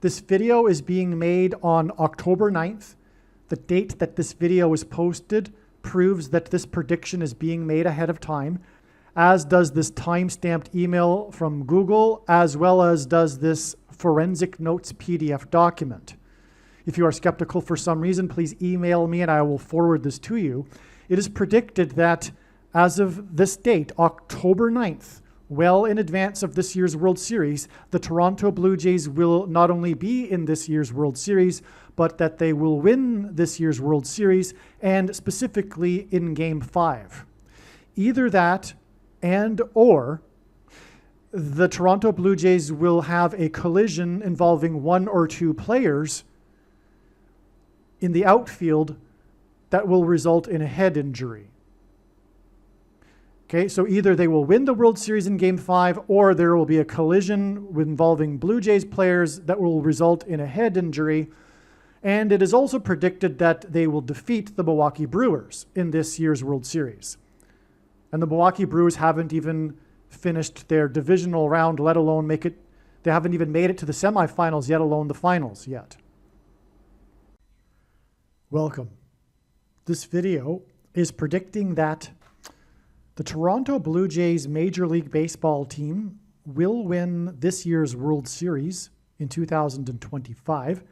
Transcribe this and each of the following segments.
This video is being made on October 9th. The date that this video is posted proves that this prediction is being made ahead of time, as does this time-stamped email from Google, as well as does this forensic notes PDF document. If you are skeptical for some reason, please email me and I will forward this to you. It is predicted that as of this date, October 9th, well in advance of this year's World Series, the Toronto Blue Jays will not only be in this year's World Series, but that they will win this year's World Series, and specifically in Game 5. Either that and or the Toronto Blue Jays will have a collision involving one or two players in the outfield that will result in a head injury. Okay, so either they will win the World Series in Game 5, or there will be a collision involving Blue Jays players that will result in a head injury. And it is also predicted that they will defeat the Milwaukee Brewers in this year's World Series. And the Milwaukee Brewers haven't even finished their divisional round, let alone they haven't even made it to the semifinals, yet alone the finals yet. Welcome. This video is predicting that the Toronto Blue Jays Major League Baseball team will win this year's World Series in 2025.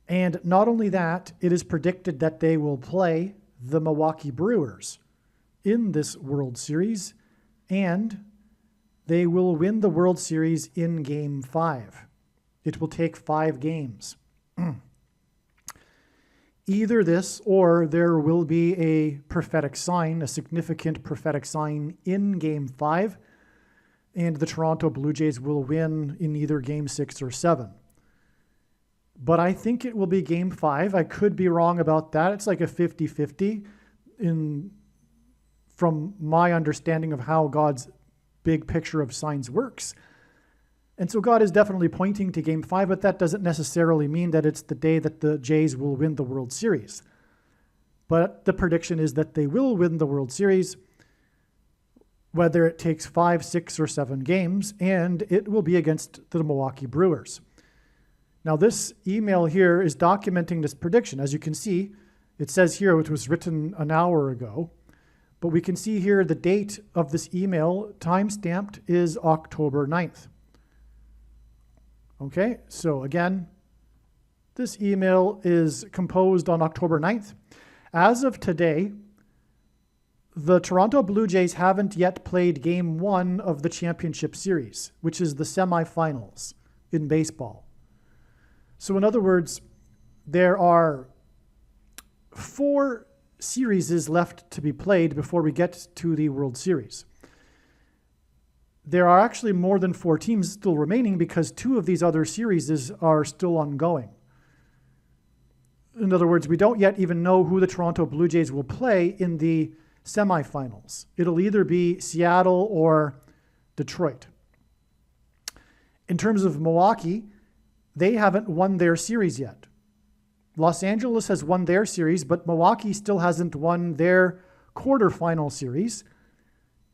And not only that, it is predicted that they will play the Milwaukee Brewers in this World Series, and they will win the World Series in Game 5. It will take 5 games. Either this or there will be a prophetic sign, a significant prophetic sign in Game 5, and the Toronto Blue Jays will win in either Game 6 or 7. But I think it will be Game 5. I could be wrong about that. It's like a 50-50 from my understanding of how God's big picture of signs works. And so God is definitely pointing to Game 5, but that doesn't necessarily mean that it's the day that the Jays will win the World Series. But the prediction is that they will win the World Series, whether it takes 5, 6, or 7 games, and it will be against the Milwaukee Brewers. Now, this email here is documenting this prediction. As you can see, it says here it was written an hour ago, but we can see here the date of this email, time-stamped, is October 9th. Okay, so again, this email is composed on October 9th. As of today, the Toronto Blue Jays haven't yet played Game 1 of the championship series, which is the semifinals in baseball. So in other words, there are 4 series left to be played before we get to the World Series. There are actually more than 4 teams still remaining because 2 of these other series are still ongoing. In other words, we don't yet even know who the Toronto Blue Jays will play in the semifinals. It'll either be Seattle or Detroit. In terms of Milwaukee, they haven't won their series yet. Los Angeles has won their series, but Milwaukee still hasn't won their quarterfinal series.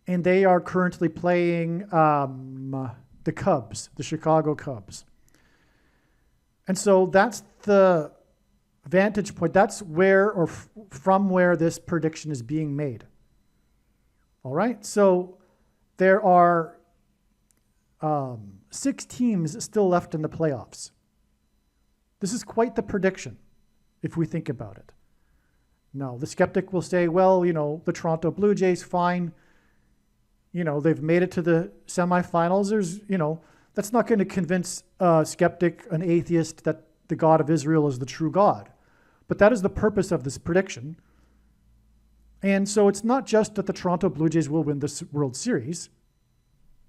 And they are currently playing the Cubs, the Chicago Cubs. And so that's the vantage point. That's where or from where this prediction is being made. All right. So there are 6 teams still left in the playoffs. This is quite the prediction, if we think about it. Now, the skeptic will say, well, the Toronto Blue Jays, fine. They've made it to the semifinals. That's not going to convince a skeptic, an atheist, that the God of Israel is the true God. But that is the purpose of this prediction. And so it's not just that the Toronto Blue Jays will win this World Series,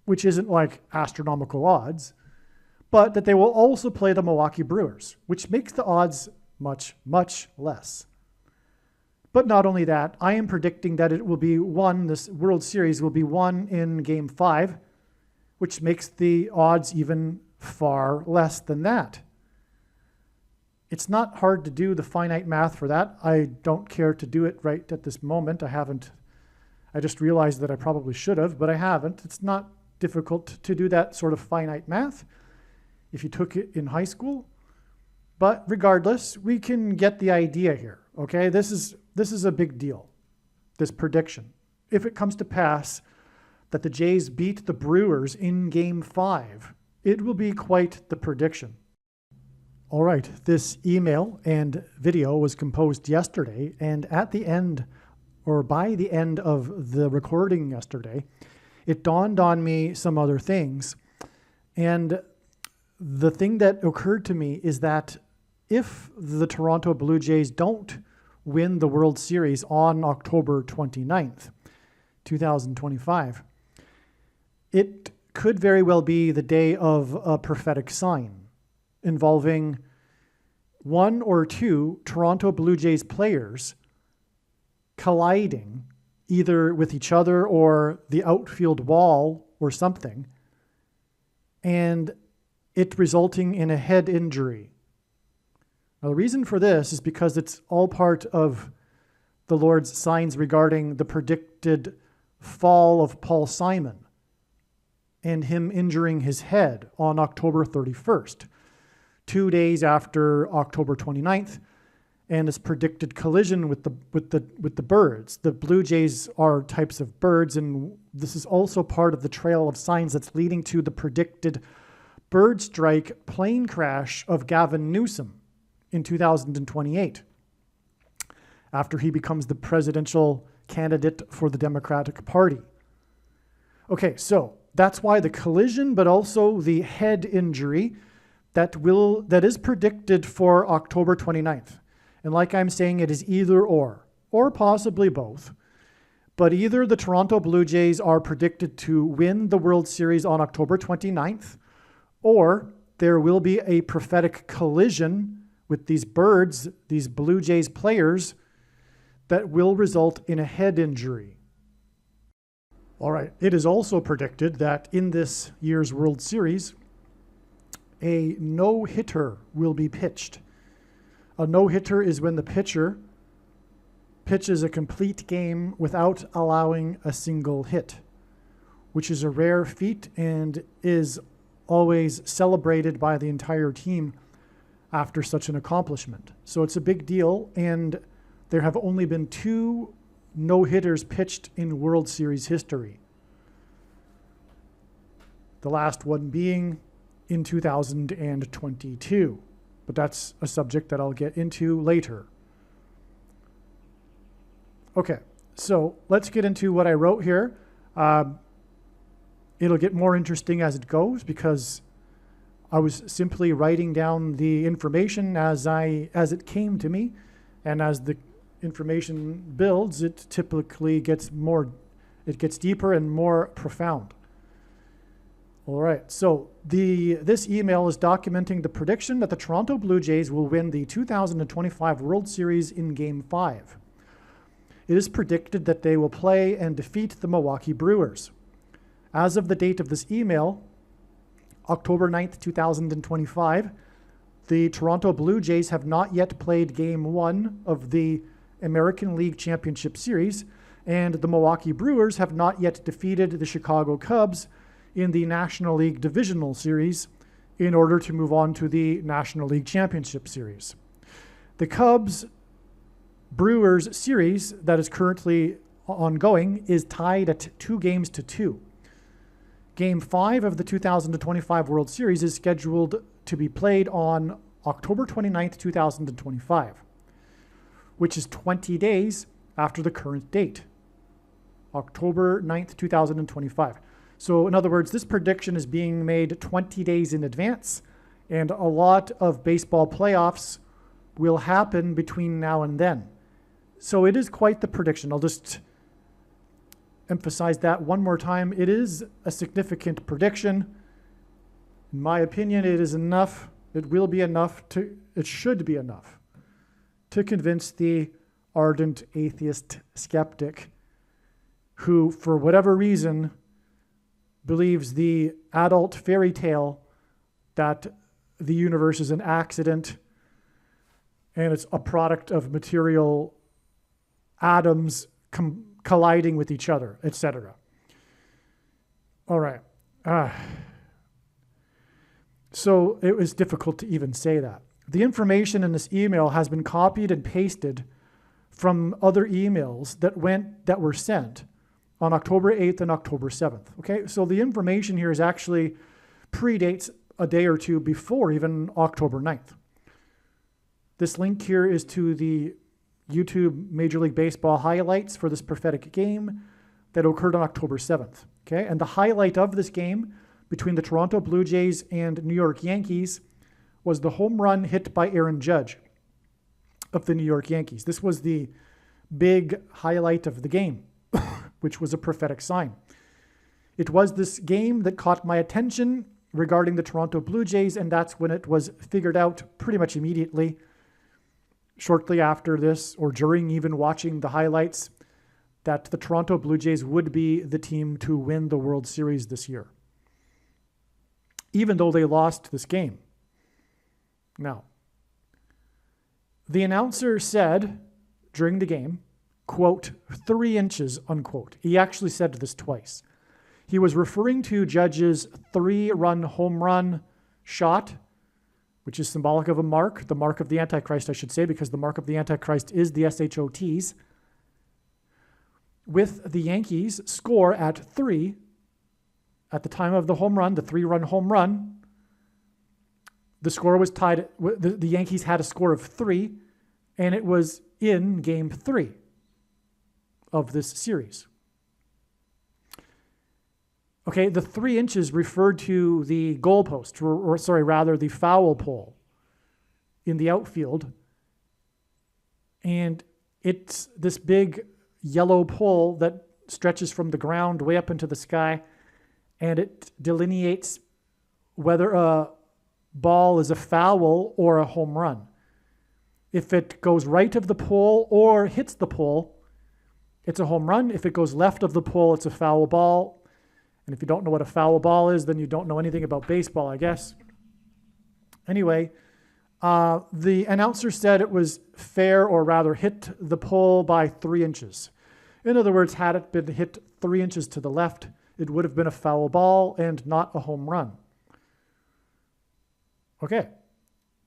which isn't like astronomical odds, but that they will also play the Milwaukee Brewers, which makes the odds much, much less. But not only that, I am predicting that it will be won, this World Series will be won in Game 5, which makes the odds even far less than that. It's not hard to do the finite math for that. I don't care to do it right at this moment. I just realized that I probably should have, but I haven't. It's not difficult to do that sort of finite math. if you took it in high school. But regardless, we can get the idea here, okay? This is a big deal, this prediction. If it comes to pass that the Jays beat the Brewers in Game 5, it will be quite the prediction. All right, this email and video was composed yesterday, and at the end, or by the end of the recording yesterday, it dawned on me some other things. And the thing that occurred to me is that if the Toronto Blue Jays don't win the World Series on October 29th, 2025, it could very well be the day of a prophetic sign involving one or two Toronto Blue Jays players colliding either with each other or the outfield wall or something, and it resulting in a head injury. Now, the reason for this is because it's all part of the Lord's signs regarding the predicted fall of Paul Simon and him injuring his head on October 31st, 2 days after October 29th, and his predicted collision with the birds. The Blue Jays are types of birds, and this is also part of the trail of signs that's leading to the predicted bird strike plane crash of Gavin Newsom in 2028, after he becomes the presidential candidate for the Democratic Party. Okay, so that's why the collision, but also the head injury that is predicted for October 29th. And like I'm saying, it is either or possibly both. But either the Toronto Blue Jays are predicted to win the World Series on October 29th, or there will be a prophetic collision with these birds, these Blue Jays players, that will result in a head injury. All right, it is also predicted that in this year's World Series, a no-hitter will be pitched. A no-hitter is when the pitcher pitches a complete game without allowing a single hit, which is a rare feat and is always celebrated by the entire team after such an accomplishment. So it's a big deal, and there have only been 2 no-hitters pitched in World Series history. The last one being in 2022. But that's a subject that I'll get into later. Okay, so let's get into what I wrote here. It'll get more interesting as it goes because I was simply writing down the information as it came to me, and as the information builds, it typically gets deeper and more profound. All right, so this email is documenting the prediction that the Toronto Blue Jays will win the 2025 World Series in Game 5. It is predicted that they will play and defeat the Milwaukee Brewers. As of the date of this email, October 9th, 2025, the Toronto Blue Jays have not yet played Game 1 of the American League Championship Series, and the Milwaukee Brewers have not yet defeated the Chicago Cubs in the National League Divisional Series in order to move on to the National League Championship Series. The Cubs-Brewers series that is currently ongoing is tied at 2-2. Game 5 of the 2025 World Series is scheduled to be played on October 29th, 2025, which is 20 days after the current date, October 9th, 2025. So in other words, this prediction is being made 20 days in advance, and a lot of baseball playoffs will happen between now and then. So it is quite the prediction. I'll just emphasize that one more time. It is a significant prediction. In my opinion, it is enough. It will be enough it should be enough to convince the ardent atheist skeptic who, for whatever reason, believes the adult fairy tale that the universe is an accident and it's a product of material atoms colliding with each other, etc. All right. So it was difficult to even say that. The information in this email has been copied and pasted from other emails that were sent on October 8th and October 7th. Okay, so the information here is actually predates a day or two before even October 9th. This link here is to the YouTube Major League Baseball highlights for this prophetic game that occurred on October 7th. Okay, and the highlight of this game between the Toronto Blue Jays and New York Yankees was the home run hit by Aaron Judge of the New York Yankees. This was the big highlight of the game, which was a prophetic sign. It was this game that caught my attention regarding the Toronto Blue Jays, and that's when it was figured out pretty much immediately, shortly after this, or during even watching the highlights, that the Toronto Blue Jays would be the team to win the World Series this year, even though they lost this game. Now, the announcer said during the game, quote, 3 inches, unquote. He actually said this twice. He was referring to Judge's 3-run home run shot, which is symbolic of a mark, the mark of the Antichrist, I should say, because the mark of the Antichrist is the SHOTs, with the Yankees score at 3 at the time of the home run, the 3-run home run. The score was tied, the Yankees had a score of 3, and it was in game 3 of this series. Okay, the 3 inches referred to the goalpost, or rather the foul pole in the outfield. And it's this big yellow pole that stretches from the ground way up into the sky, and it delineates whether a ball is a foul or a home run. If it goes right of the pole or hits the pole, it's a home run. If it goes left of the pole, it's a foul ball. And if you don't know what a foul ball is, then you don't know anything about baseball, I guess. Anyway, the announcer said it was fair, or rather hit the pole by 3 inches. In other words, had it been hit 3 inches to the left, it would have been a foul ball and not a home run. Okay,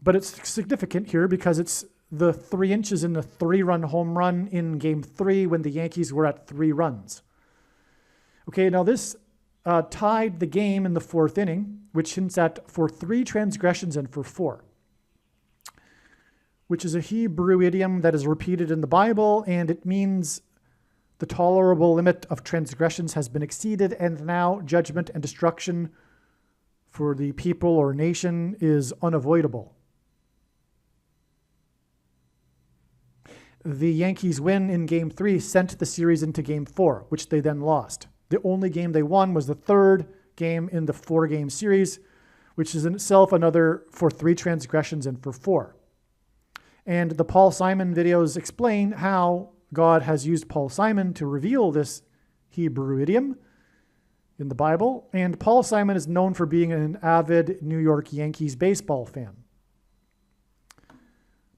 but it's significant here because it's the 3 inches in the 3-run home run in game 3 when the Yankees were at 3 runs. Okay, now this tied the game in the 4th inning, which hints at for 3 transgressions and for 4, which is a Hebrew idiom that is repeated in the Bible, and it means the tolerable limit of transgressions has been exceeded, and now judgment and destruction for the people or nation is unavoidable. The Yankees' win in Game 3 sent the series into Game 4, which they then lost. The only game they won was the 3rd game in the 4-game series, which is in itself another for 3 transgressions and for 4. And the Paul Simon videos explain how God has used Paul Simon to reveal this Hebrew idiom in the Bible. And Paul Simon is known for being an avid New York Yankees baseball fan.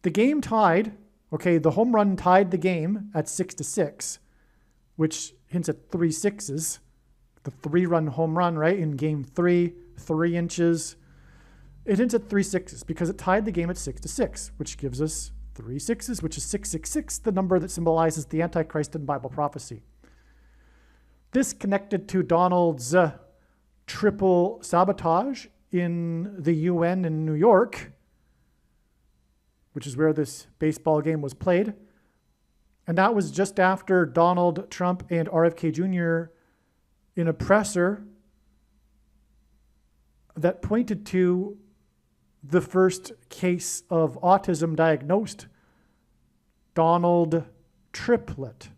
The game tied. Okay, the home run tied the game at 6-6, which hints at 3 sixes. The 3-run home run, right, in game 3, 3 inches. It hints at 3 sixes because it tied the game at 6-6, which gives us 3 sixes, which is 666, the number that symbolizes the Antichrist in Bible prophecy. This connected to Donald's triple sabotage in the UN in New York, which is where this baseball game was played. And that was just after Donald Trump and RFK Jr. in a presser that pointed to the first case of autism diagnosed, Donald Triplet.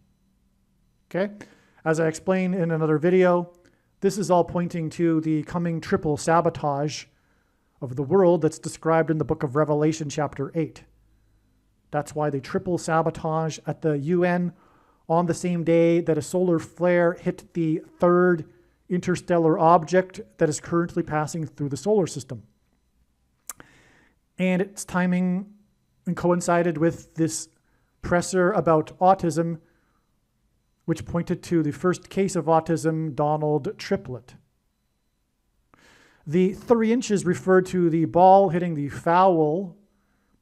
Okay? As I explained in another video, this is all pointing to the coming triple sabotage of the world that's described in the book of Revelation chapter 8. That's why they triple sabotage at the UN on the same day that a solar flare hit the 3rd interstellar object that is currently passing through the solar system. And its timing coincided with this presser about autism, which pointed to the first case of autism, Donald Triplet. The 3 inches referred to the ball hitting the foul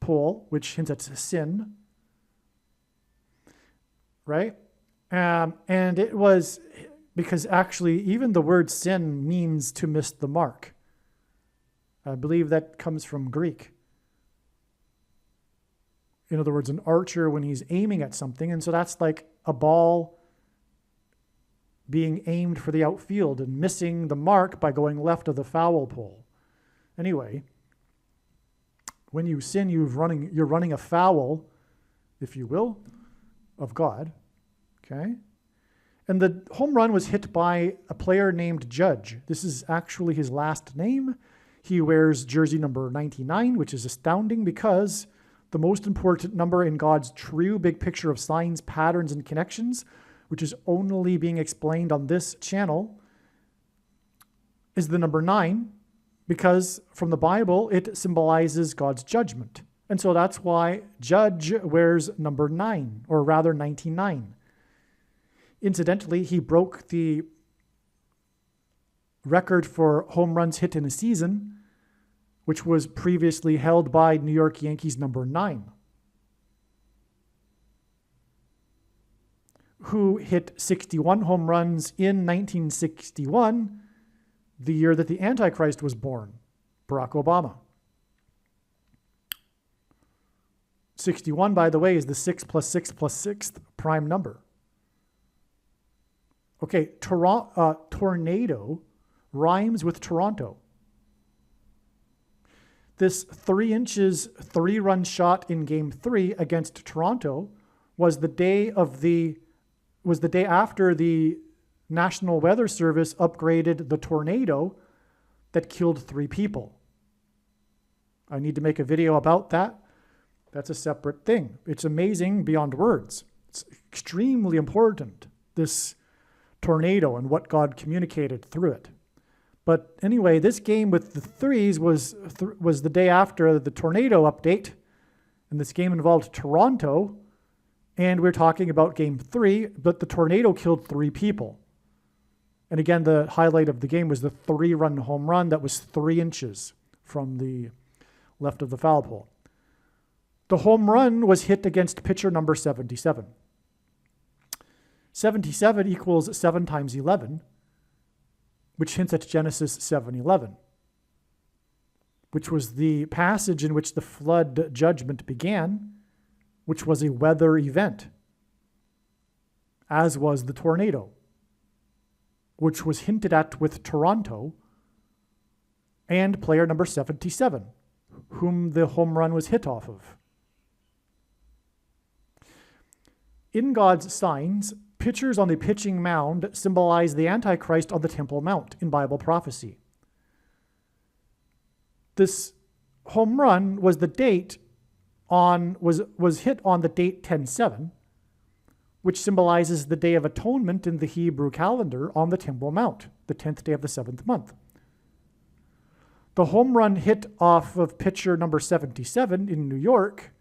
pole, which hints at sin, right? And it was because actually even the word sin means to miss the mark. I believe that comes from Greek. In other words, an archer when he's aiming at something. And so that's like a ball being aimed for the outfield and missing the mark by going left of the foul pole. Anyway, when you sin, you're running afoul, if you will, of God. Okay? And the home run was hit by a player named Judge. This is actually his last name. He wears jersey number 99, which is astounding because the most important number in God's true big picture of signs, patterns, and connections, which is only being explained on this channel, is the number 9, because from the Bible, it symbolizes God's judgment. And so that's why Judge wears number 9, or rather 99. Incidentally, he broke the record for home runs hit in a season, which was previously held by New York Yankees number 9, who hit 61 home runs in 1961, the year that the Antichrist was born, Barack Obama. 61, by the way, is the 6 plus 6 plus 6th prime number. Okay, tornado rhymes with Toronto. This 3 inches, 3-run shot in Game 3 against Toronto was the day after the National Weather Service upgraded the tornado that killed 3 people. I need to make a video about that. That's a separate thing. It's amazing beyond words. It's extremely important, this tornado and what God communicated through it. But anyway, this game with the 3s was the day after the tornado update, and this game involved Toronto, and we're talking about Game 3, but the tornado killed 3 people. And again, the highlight of the game was the 3-run home run that was 3 inches from the left of the foul pole. The home run was hit against pitcher number 77. 77 equals 7 times 11, which hints at Genesis 7:11, which was the passage in which the flood judgment began, which was a weather event, as was the tornado, which was hinted at with Toronto and player number 77, whom the home run was hit off of. In God's signs, pitchers on the pitching mound symbolize the Antichrist on the Temple Mount in Bible prophecy. This home run was hit on the date 10/7, which symbolizes the Day of Atonement in the Hebrew calendar on the Temple Mount, the 10th day of the 7th month. The home run hit off of pitcher number 77 in New York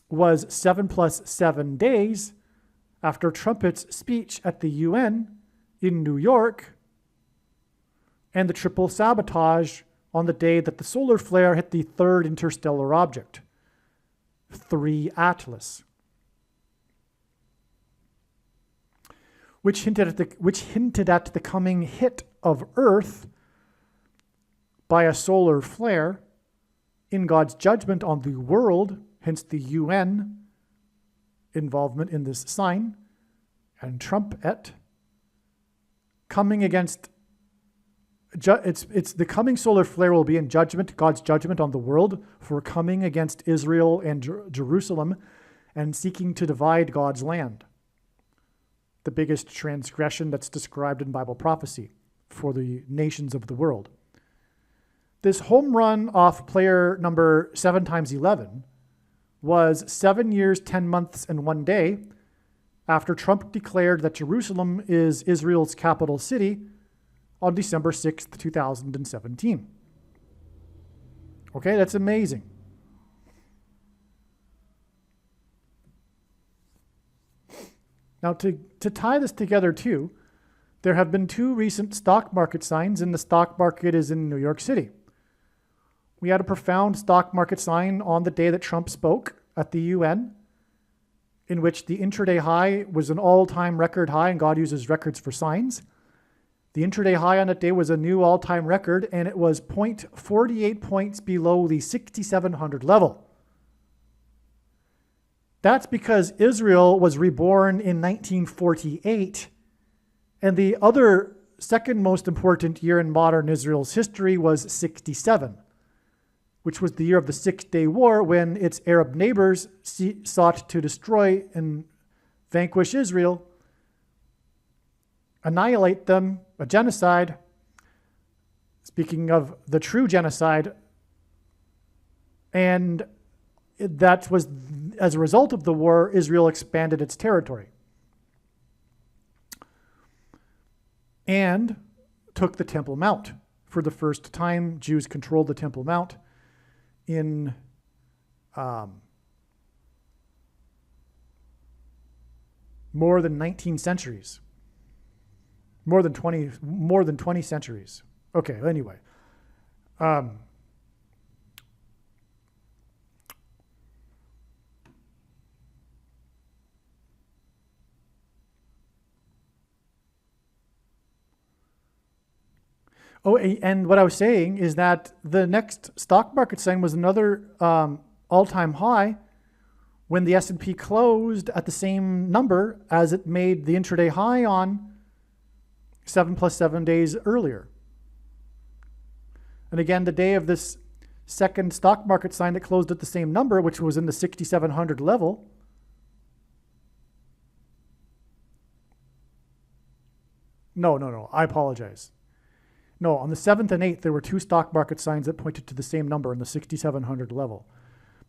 was 7 plus 7 days after Trumpet's speech at the UN in New York and the triple sabotage on the day that the solar flare hit the 3rd interstellar object, 3 Atlas, which hinted at the coming hit of Earth by a solar flare in God's judgment on the world, hence the UN involvement in this sign, and Trumpet coming against, it's the coming solar flare will be in judgment, God's judgment on the world for coming against Israel and Jerusalem and seeking to divide God's land. The biggest transgression that's described in Bible prophecy for the nations of the world. This home run off player number 7 times 11 was 7 years, 10 months, and 1 day after Trump declared that Jerusalem is Israel's capital city on December 6th, 2017. Okay, that's amazing. Now, to tie this together too, There have been 2 recent stock market signs, and the stock market is in New York City. We had a profound stock market sign on the day that Trump spoke at the UN, in which the intraday high was an all-time record high, and God uses records for signs. The intraday high on that day was a new all-time record, and it was 0.48 points below the 6,700 level. That's because Israel was reborn in 1948, and the other second most important year in modern Israel's history was 67, which was the year of the Six-Day War, when its Arab neighbors sought to destroy and vanquish Israel, annihilate them, a genocide. Speaking of the true genocide, and that was, as a result of the war, Israel expanded its territory and took the Temple Mount. For the first time, Jews controlled the Temple Mount in more than 19 centuries. More than 20 centuries. Okay, anyway. Oh, and what I was saying is that the next stock market sign was another all-time high when the S&P closed at the same number as it made the intraday high on 7 plus 7 days earlier. And again, the day of this second stock market sign that closed at the same number, which was in the 6,700 level, No, I apologize. No, on the 7th and 8th, there were 2 stock market signs that pointed to the same number in the 6,700 level.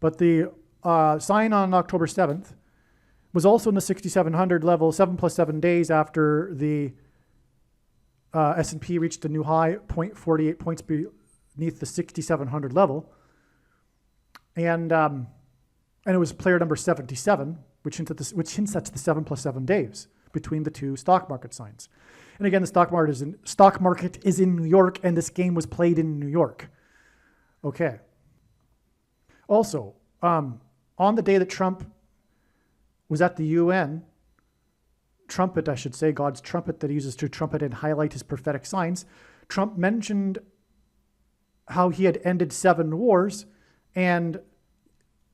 But the sign on October 7th was also in the 6,700 level, 7 plus 7 days after the S&P reached a new high, 0.48 points beneath the 6,700 level. And it was player number 77, which hints at the 7 plus 7 days between the 2 stock market signs. And again, the stock market is in New York, and this game was played in New York. Okay. Also, on the day that Trump was at the UN, trumpet, I should say, God's trumpet that he uses to trumpet and highlight his prophetic signs, Trump mentioned how he had ended 7 wars and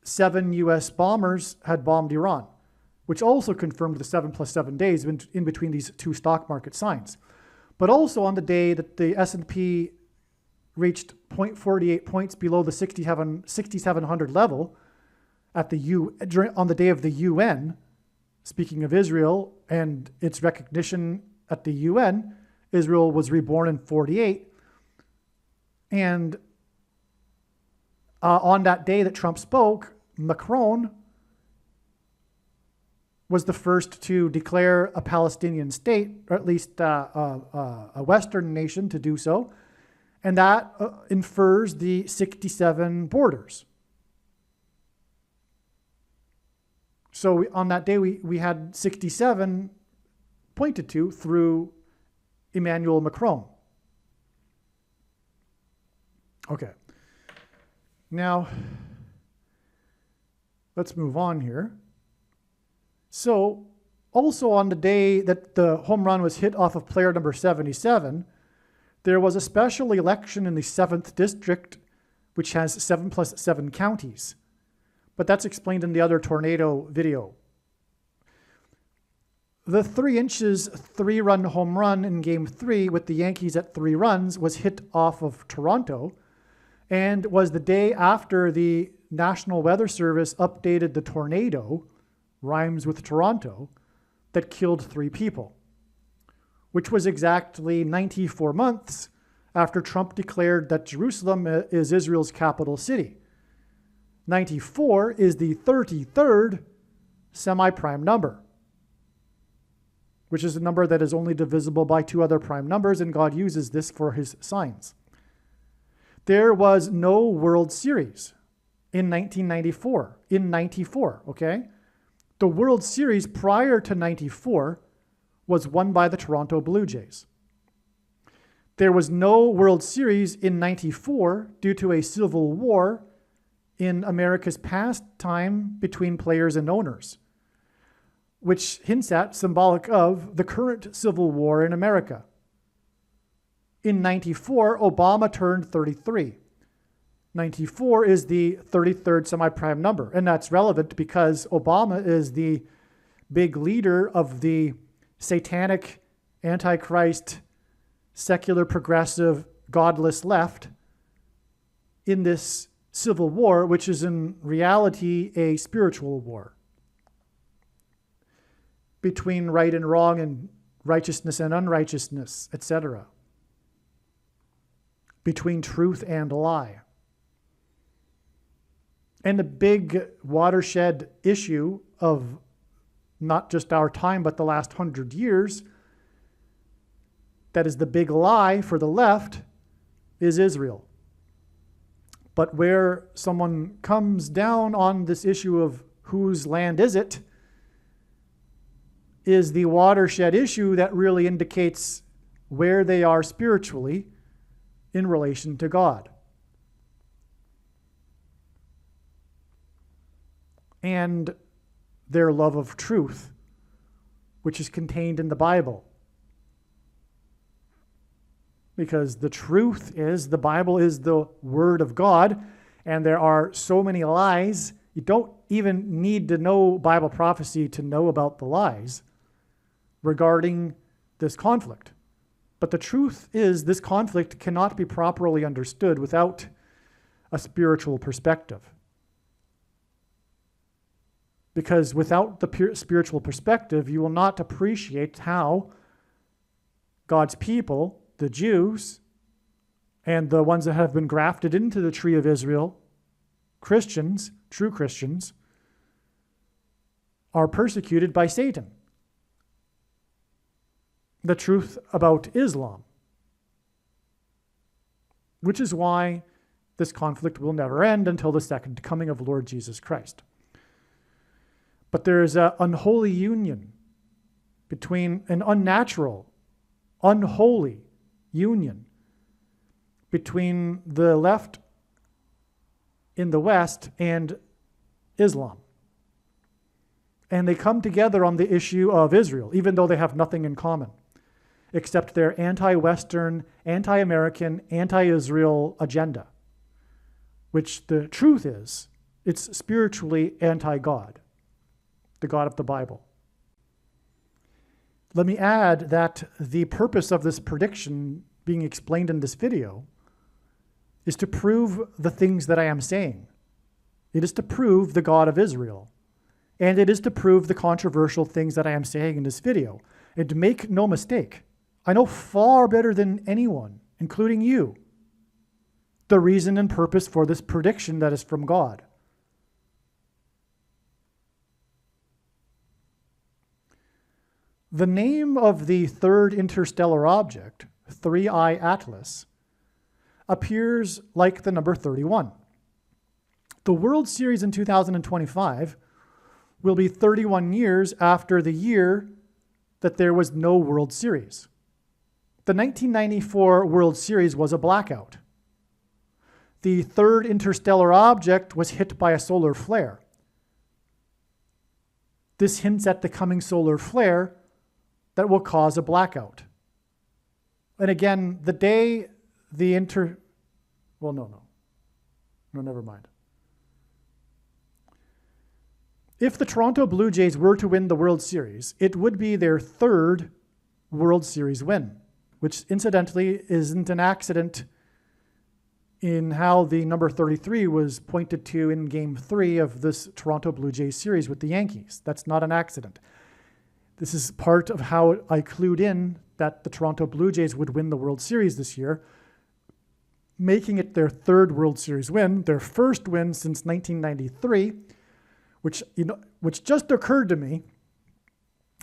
7 U.S. bombers had bombed Iran, which also confirmed the 7 plus 7 days in between these 2 stock market signs. But also on the day that the S&P reached 0.48 points below the 6,700 level on the day of the UN, speaking of Israel and its recognition at the UN, Israel was reborn in 48. And on that day that Trump spoke, Macron was the first to declare a Palestinian state, or at least a Western nation to do so. And that infers the 67 borders. So on that day, we had 67 pointed to through Emmanuel Macron. Okay. Now, let's move on here. So, also on the day that the home run was hit off of player number 77, there was a special election in the 7th district, which has 7 plus 7 counties. But that's explained in the other tornado video. The 3 inches 3-run home run in Game 3 with the Yankees at 3 runs was hit off of Toronto, and was the day after the National Weather Service updated the tornado, rhymes with Toronto, that killed 3 people, which was exactly 94 months after Trump declared that Jerusalem is Israel's capital city. 94 is the 33rd semi-prime number, which is a number that is only divisible by 2 other prime numbers, and God uses this for his signs. There was no World Series in 1994, in 94, okay? The World Series prior to 94 was won by the Toronto Blue Jays. There was no World Series in '94 due to a civil war in America's pastime between players and owners, which hints at, symbolic of, the current civil war in America. In '94, Obama turned 33. 94 is the 33rd semi-prime number, and that's relevant because Obama is the big leader of the satanic, antichrist, secular, progressive, godless left in this civil war, which is in reality a spiritual war between right and wrong and righteousness and unrighteousness, etc., between truth and lie. And the big watershed issue of not just our time, but the last 100 years, that is the big lie for the left, is Israel. But where someone comes down on this issue of whose land is it, is the watershed issue that really indicates where they are spiritually in relation to God. And their love of truth, which is contained in the Bible. Because the truth is, the Bible is the Word of God, and there are so many lies. You don't even need to know Bible prophecy to know about the lies regarding this conflict. But the truth is, this conflict cannot be properly understood without a spiritual perspective. Because without the spiritual perspective, you will not appreciate how God's people, the Jews, and the ones that have been grafted into the tree of Israel, Christians, true Christians, are persecuted by Satan. The truth about Islam, which is why this conflict will never end until the second coming of Lord Jesus Christ. But there is an unholy union between an unnatural, unholy union between the left in the West and Islam. And they come together on the issue of Israel, even though they have nothing in common, except their anti-Western, anti-American, anti-Israel agenda, which the truth is, it's spiritually anti-God, the God of the Bible. Let me add that the purpose of this prediction being explained in this video is to prove the things that I am saying. It is to prove the God of Israel. And it is to prove the controversial things that I am saying in this video. And make no mistake, I know far better than anyone, including you, the reason and purpose for this prediction that is from God. The name of the third interstellar object, 3I Atlas, appears like the number 31. The World Series in 2025 will be 31 years after the year that there was no World Series. The 1994 World Series was a blackout. The third interstellar object was hit by a solar flare. This hints at the coming solar flare that will cause a blackout. And again, the day the never mind. If the Toronto Blue Jays were to win the World Series, it would be their third World Series win, which incidentally isn't an accident in how the number 33 was pointed to in Game 3 of this Toronto Blue Jays series with the Yankees. That's not an accident. This is part of how I clued in that the Toronto Blue Jays would win the World Series this year, making it their third World Series win, their first win since 1993, which just occurred to me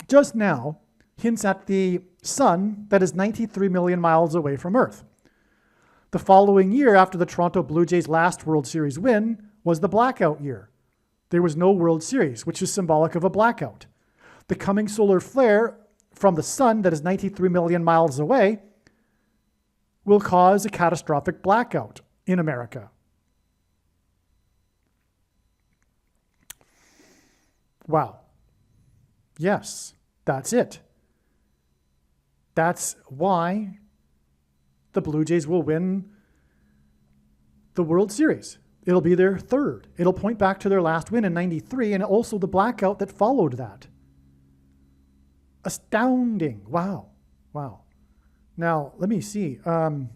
just now, hints at the sun that is 93 million miles away from Earth. The following year, after the Toronto Blue Jays' last World Series win, was the blackout year. There was no World Series, which is symbolic of a blackout. The coming solar flare from the sun that is 93 million miles away will cause a catastrophic blackout in America. Wow. Yes, that's it. That's why the Blue Jays will win the World Series. It'll be their third. It'll point back to their last win in 93 and also the blackout that followed that. Astounding. Wow. Wow. Now, let me see. Wow.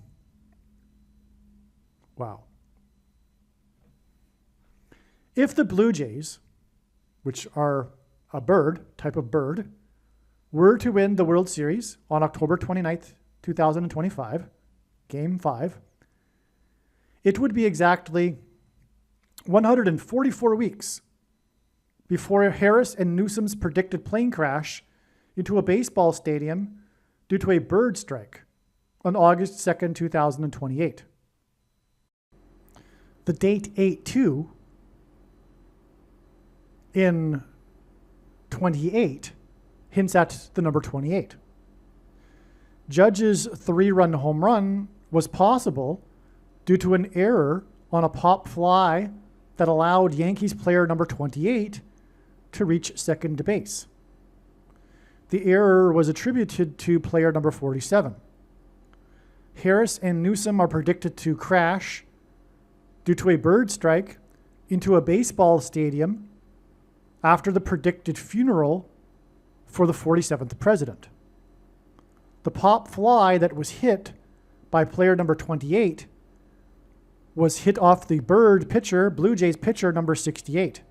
If the Blue Jays, which are a type of bird, were to win the World Series on October 29th, 2025, Game 5, it would be exactly 144 weeks before Harris and Newsom's predicted plane crash into a baseball stadium due to a bird strike on August 2nd, 2028. The date 8-2 in 28 hints at the number 28. Judge's 3-run home run was possible due to an error on a pop fly that allowed Yankees player number 28 to reach second base. The error was attributed to player number 47. Harris and Newsom are predicted to crash due to a bird strike into a baseball stadium after the predicted funeral for the 47th president. The pop fly that was hit by player number 28 was hit off the bird pitcher, Blue Jays pitcher number 68.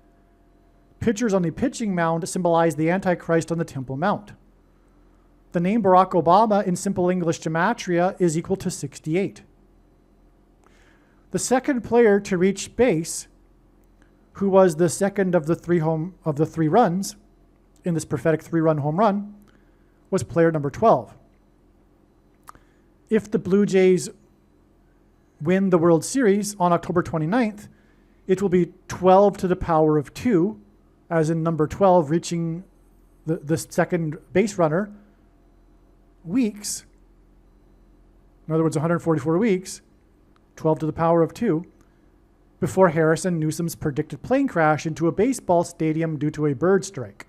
Pitchers on the pitching mound symbolize the Antichrist on the Temple Mount. The name Barack Obama in simple English gematria is equal to 68. The second player to reach base, who was the second of the three runs in this prophetic 3-run home run, was player number 12. If the Blue Jays win the World Series on October 29th, it will be 12 to the power of 2, as in number 12 reaching the second base runner weeks. In other words, 144 weeks, 12 to the power of 2, before Harris and Newsom's predicted plane crash into a baseball stadium due to a bird strike,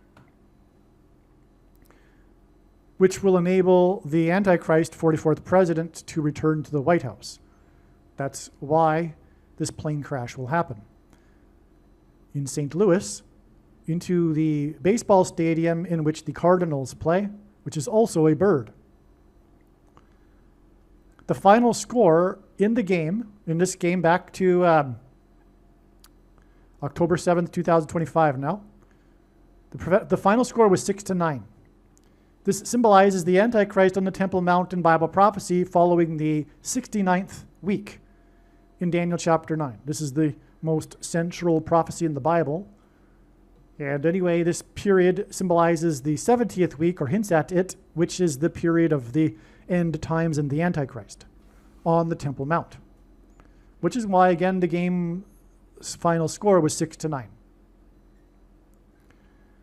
which will enable the Antichrist 44th president to return to the White House. That's why this plane crash will happen. In St. Louis, into the baseball stadium in which the Cardinals play, which is also a bird. The final score in this game back to October 7th, 2025 now, the final score was 6-9. This symbolizes the Antichrist on the Temple Mount in Bible prophecy following the 69th week in Daniel chapter 9. This is the most central prophecy in the Bible. And anyway, this period symbolizes the 70th week, or hints at it, which is the period of the end times and the Antichrist on the Temple Mount. Which is why, again, the game's final score was 6-9.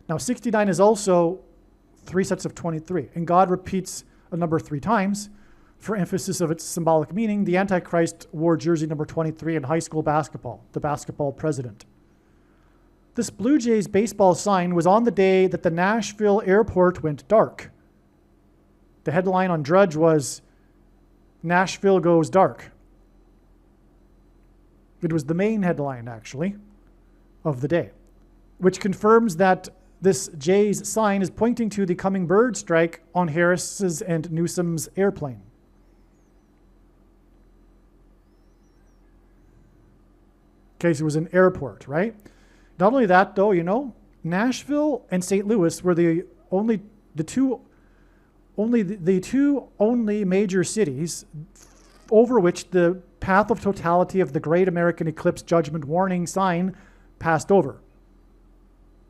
Now, 69 is also 3 sets of 23, and God repeats a number 3 times for emphasis of its symbolic meaning. The Antichrist wore jersey number 23 in high school basketball, the basketball president. This Blue Jays baseball sign was on the day that the Nashville airport went dark. The headline on Drudge was, "Nashville Goes Dark." It was the main headline, actually, of the day, which confirms that this Jays sign is pointing to the coming bird strike on Harris's and Newsom's airplane. Okay, so it was an airport, right? Not only that, though, Nashville and St. Louis were the two only major cities over which the path of totality of the Great American Eclipse Judgment Warning sign passed over.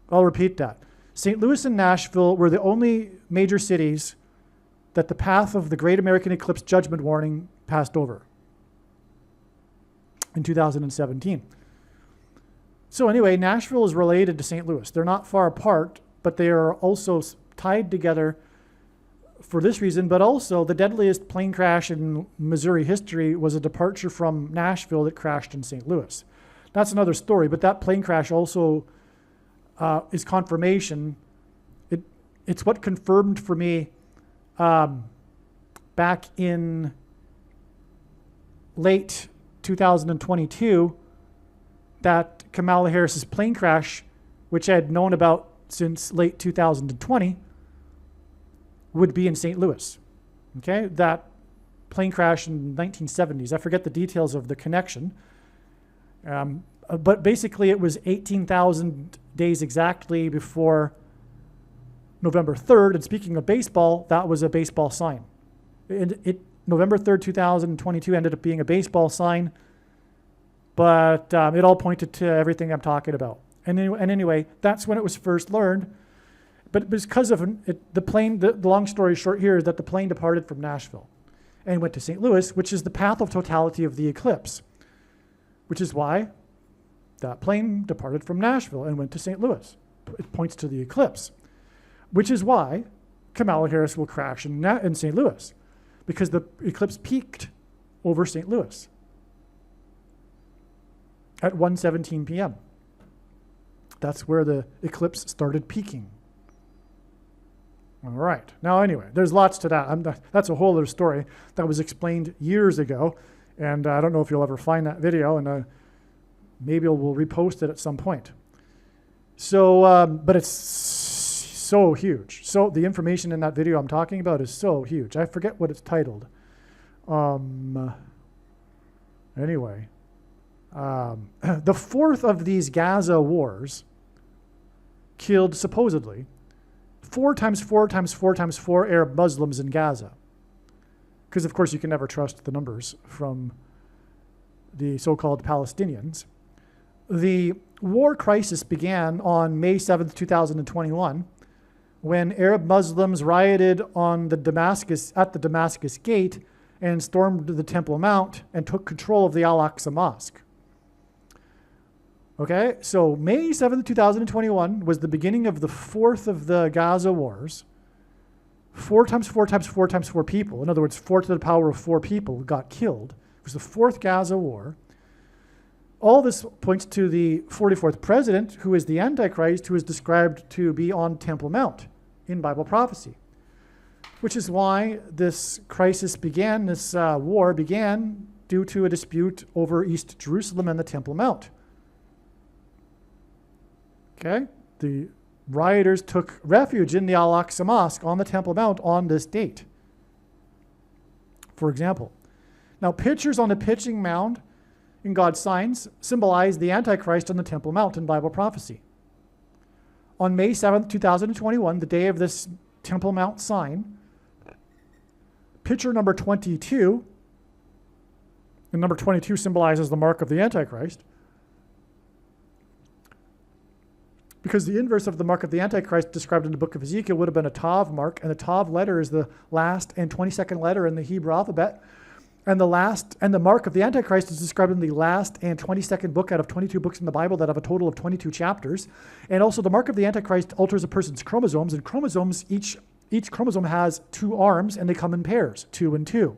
I'll repeat that. St. Louis and Nashville were the only major cities that the path of the Great American Eclipse Judgment Warning passed over in 2017. So anyway, Nashville is related to St. Louis. They're not far apart, but they are also tied together for this reason, but also the deadliest plane crash in Missouri history was a departure from Nashville that crashed in St. Louis. That's another story, but that plane crash also is confirmation. It's what confirmed for me back in late 2022 that Kamala Harris's plane crash, which I had known about since late 2020, would be in St. Louis. Okay, that plane crash in the 1970s. I forget the details of the connection. But basically it was 18,000 days exactly before November 3rd. And speaking of baseball, that was a baseball sign. November 3rd, 2022 ended up being a baseball sign, but it all pointed to everything I'm talking about. And anyway, that's when it was first learned. But because of the plane, the long story short here is that the plane departed from Nashville and went to St. Louis, which is the path of totality of the eclipse, which is why that plane departed from Nashville and went to St. Louis. It points to the eclipse, which is why Kamala Harris will crash in St. Louis, because the eclipse peaked over St. Louis at 1:17 p.m. That's where the eclipse started peaking. All right. Now, anyway, there's lots to that. That's a whole other story that was explained years ago, and I don't know if you'll ever find that video, and maybe we'll repost it at some point. So, but it's so huge. So the information in that video I'm talking about is so huge. I forget what it's titled. Anyway, the fourth of these Gaza wars killed supposedly 4 times 4 times 4 times 4 Arab Muslims in Gaza. Because of course you can never trust the numbers from the so-called Palestinians. The war crisis began on May 7th, 2021, when Arab Muslims rioted at the Damascus Gate and stormed the Temple Mount and took control of the Al-Aqsa Mosque. Okay, so May 7th, 2021 was the beginning of the fourth of the Gaza wars. 4 times 4 times 4 times 4 people, in other words, 4 to the power of 4 people got killed. It was the fourth Gaza war. All this points to the 44th president, who is the Antichrist, who is described to be on Temple Mount in Bible prophecy, which is why this crisis began, this war began due to a dispute over East Jerusalem and the Temple Mount. Okay, the rioters took refuge in the Al-Aqsa Mosque on the Temple Mount on this date, for example. Now, pictures on the pitching mound in God's signs symbolize the Antichrist on the Temple Mount in Bible prophecy. On May 7th, 2021, the day of this Temple Mount sign, picture number 22, and number 22 symbolizes the mark of the Antichrist, because the inverse of the mark of the Antichrist described in the book of Ezekiel would have been a Tav mark, and the Tav letter is the last and 22nd letter in the Hebrew alphabet, and the mark of the Antichrist is described in the last and 22nd book out of 22 books in the Bible that have a total of 22 chapters. And also the mark of the Antichrist alters a person's chromosomes, and chromosomes, each chromosome has 2 arms, and they come in pairs, 2 and 2.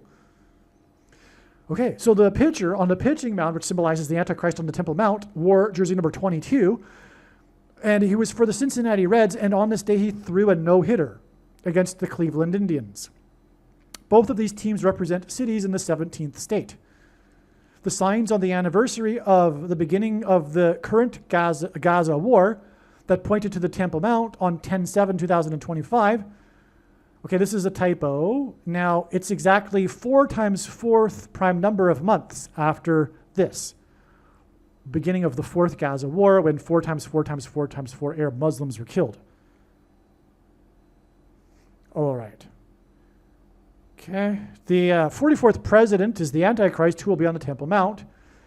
Okay, so the pitcher on the pitching mound, which symbolizes the Antichrist on the Temple Mount, wore jersey number 22, and he was for the Cincinnati Reds, and on this day he threw a no-hitter against the Cleveland Indians. Both of these teams represent cities in the 17th state. The signs on the anniversary of the beginning of the current Gaza war that pointed to the Temple Mount on 10/7/2025. Okay, this is a typo. Now, it's exactly 4 times 4th prime number of months after this. Beginning of the 4th Gaza war, when 4 times 4 times 4 times 4 Arab Muslims were killed. All right. Okay. The 44th president is the Antichrist, who will be on the Temple Mount,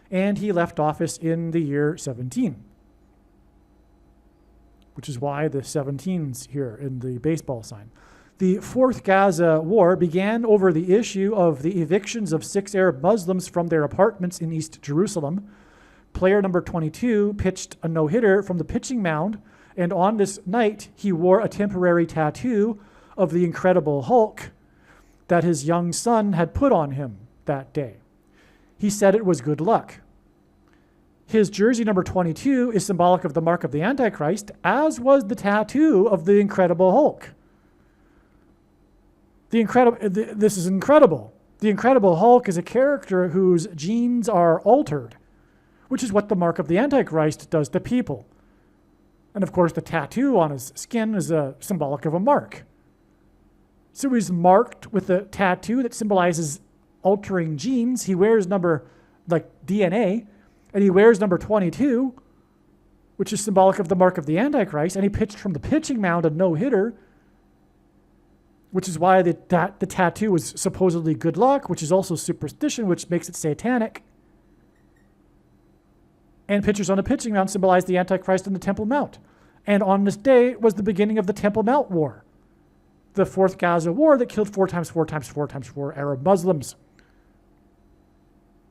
and he left office in the year 17, which is why the 17's here in the baseball sign. The 4th Gaza war began over the issue of the evictions of 6 Arab Muslims from their apartments in East Jerusalem. Player number 22 pitched a no-hitter from the pitching mound, and on this night, he wore a temporary tattoo of the Incredible Hulk that his young son had put on him that day. He said it was good luck. His jersey number 22 is symbolic of the mark of the Antichrist, as was the tattoo of the Incredible Hulk. This is incredible. The Incredible Hulk is a character whose genes are altered, which is what the mark of the Antichrist does to people. And of course, the tattoo on his skin is symbolic of a mark. So he's marked with a tattoo that symbolizes altering genes. He wears DNA, and he wears number 22, which is symbolic of the mark of the Antichrist, and he pitched from the pitching mound a no-hitter, which is why the tattoo was supposedly good luck, which is also superstition, which makes it satanic. And pitchers on the pitching mound symbolize the Antichrist and the Temple Mount. And on this day was the beginning of the Temple Mount War, the Fourth Gaza War that killed 4 times 4 times 4 times 4 Arab Muslims.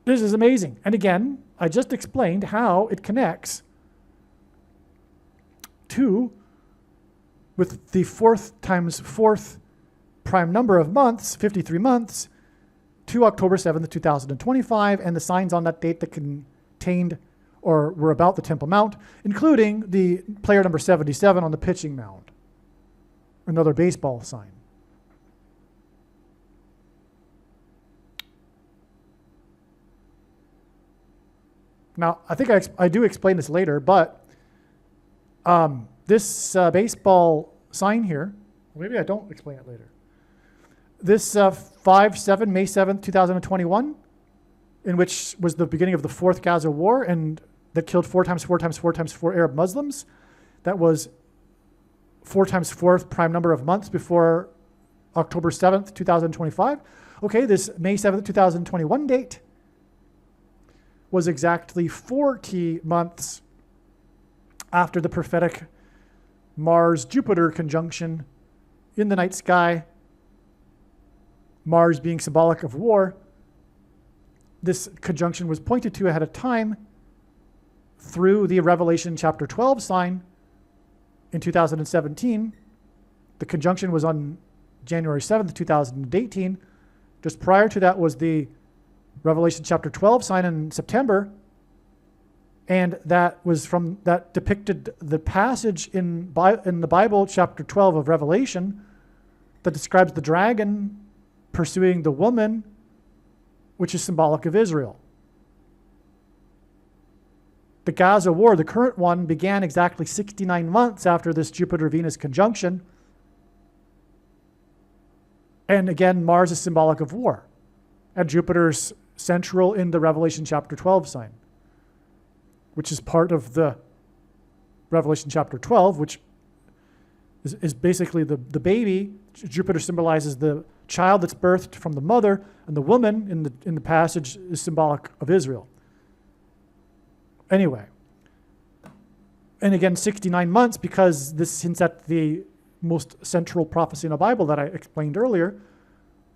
This is amazing. And again, I just explained how it connects with the 4th times 4th prime number of months, 53 months, to October 7th, 2025, and the signs on that date that contained or were about the Temple Mount, including the player number 77 on the pitching mound, another baseball sign. Now, I think I do explain this later, but this baseball sign here, maybe I don't explain it later. This May 7th, 2021, in which was the beginning of the 4th Gaza War and that killed 4 times 4 times 4 times 4 Arab Muslims. That was 4 times 4th prime number of months before October 7th, 2025. Okay, this May 7th, 2021 date was exactly 40 months after the prophetic Mars-Jupiter conjunction in the night sky, Mars being symbolic of war. This conjunction was pointed to ahead of time through the Revelation chapter 12 sign in 2017. The conjunction was on January 7th, 2018. Just prior to that was the Revelation chapter 12 sign in September. And that depicted the passage in the Bible, chapter 12 of Revelation, that describes the dragon pursuing the woman, which is symbolic of Israel. The Gaza War, the current one, began exactly 69 months after this Jupiter-Venus conjunction. And again, Mars is symbolic of war. And Jupiter's central in the Revelation chapter 12 sign, which is part of the Revelation chapter 12, which is basically the baby. Jupiter symbolizes the child that's birthed from the mother, and the woman in the passage is symbolic of Israel. Anyway, and again, 69 months, because this hints at the most central prophecy in the Bible that I explained earlier,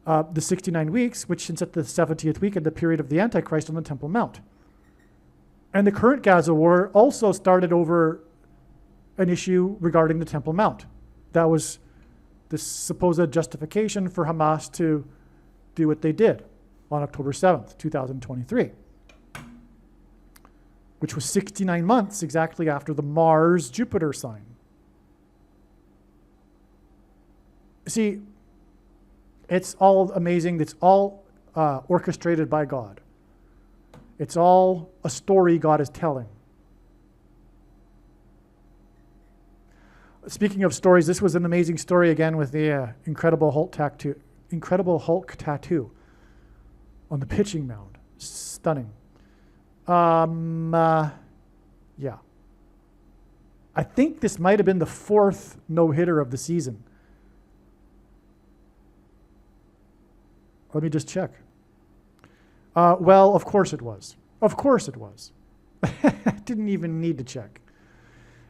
the 69 weeks, which hints at the 70th week and the period of the Antichrist on the Temple Mount. And the current Gaza War also started over an issue regarding the Temple Mount. That was the supposed justification for Hamas to do what they did on October 7th, 2023, which was 69 months exactly after the Mars-Jupiter sign. See, it's all amazing. It's all orchestrated by God. It's all a story God is telling. Speaking of stories, this was an amazing story again with the Incredible Hulk tattoo on the pitching mound. Stunning. Yeah. I think this might have been the 4th no-hitter of the season. Let me just check. Well, of course it was. Of course it was. Didn't even need to check.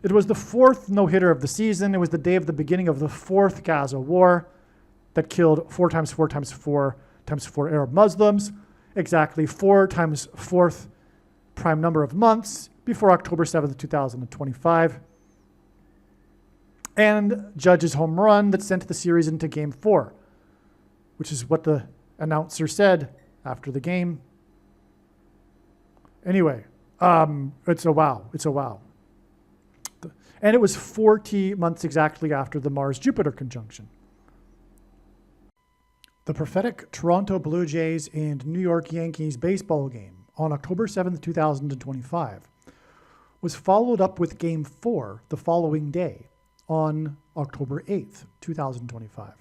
It was the 4th no-hitter of the season. It was the day of the beginning of the 4th Gaza War that killed 4 times 4 times 4 times 4 Arab Muslims, exactly 4 times 4th prime number of months before October 7th, 2025. and Judge's home run that sent the series into Game 4, which is what the announcer said after the game. Anyway, it's a wow. It's a wow. And it was 40 months exactly after the Mars-Jupiter conjunction. The prophetic Toronto Blue Jays and New York Yankees baseball game on October 7th, 2025 was followed up with Game 4 the following day on October 8th, 2025.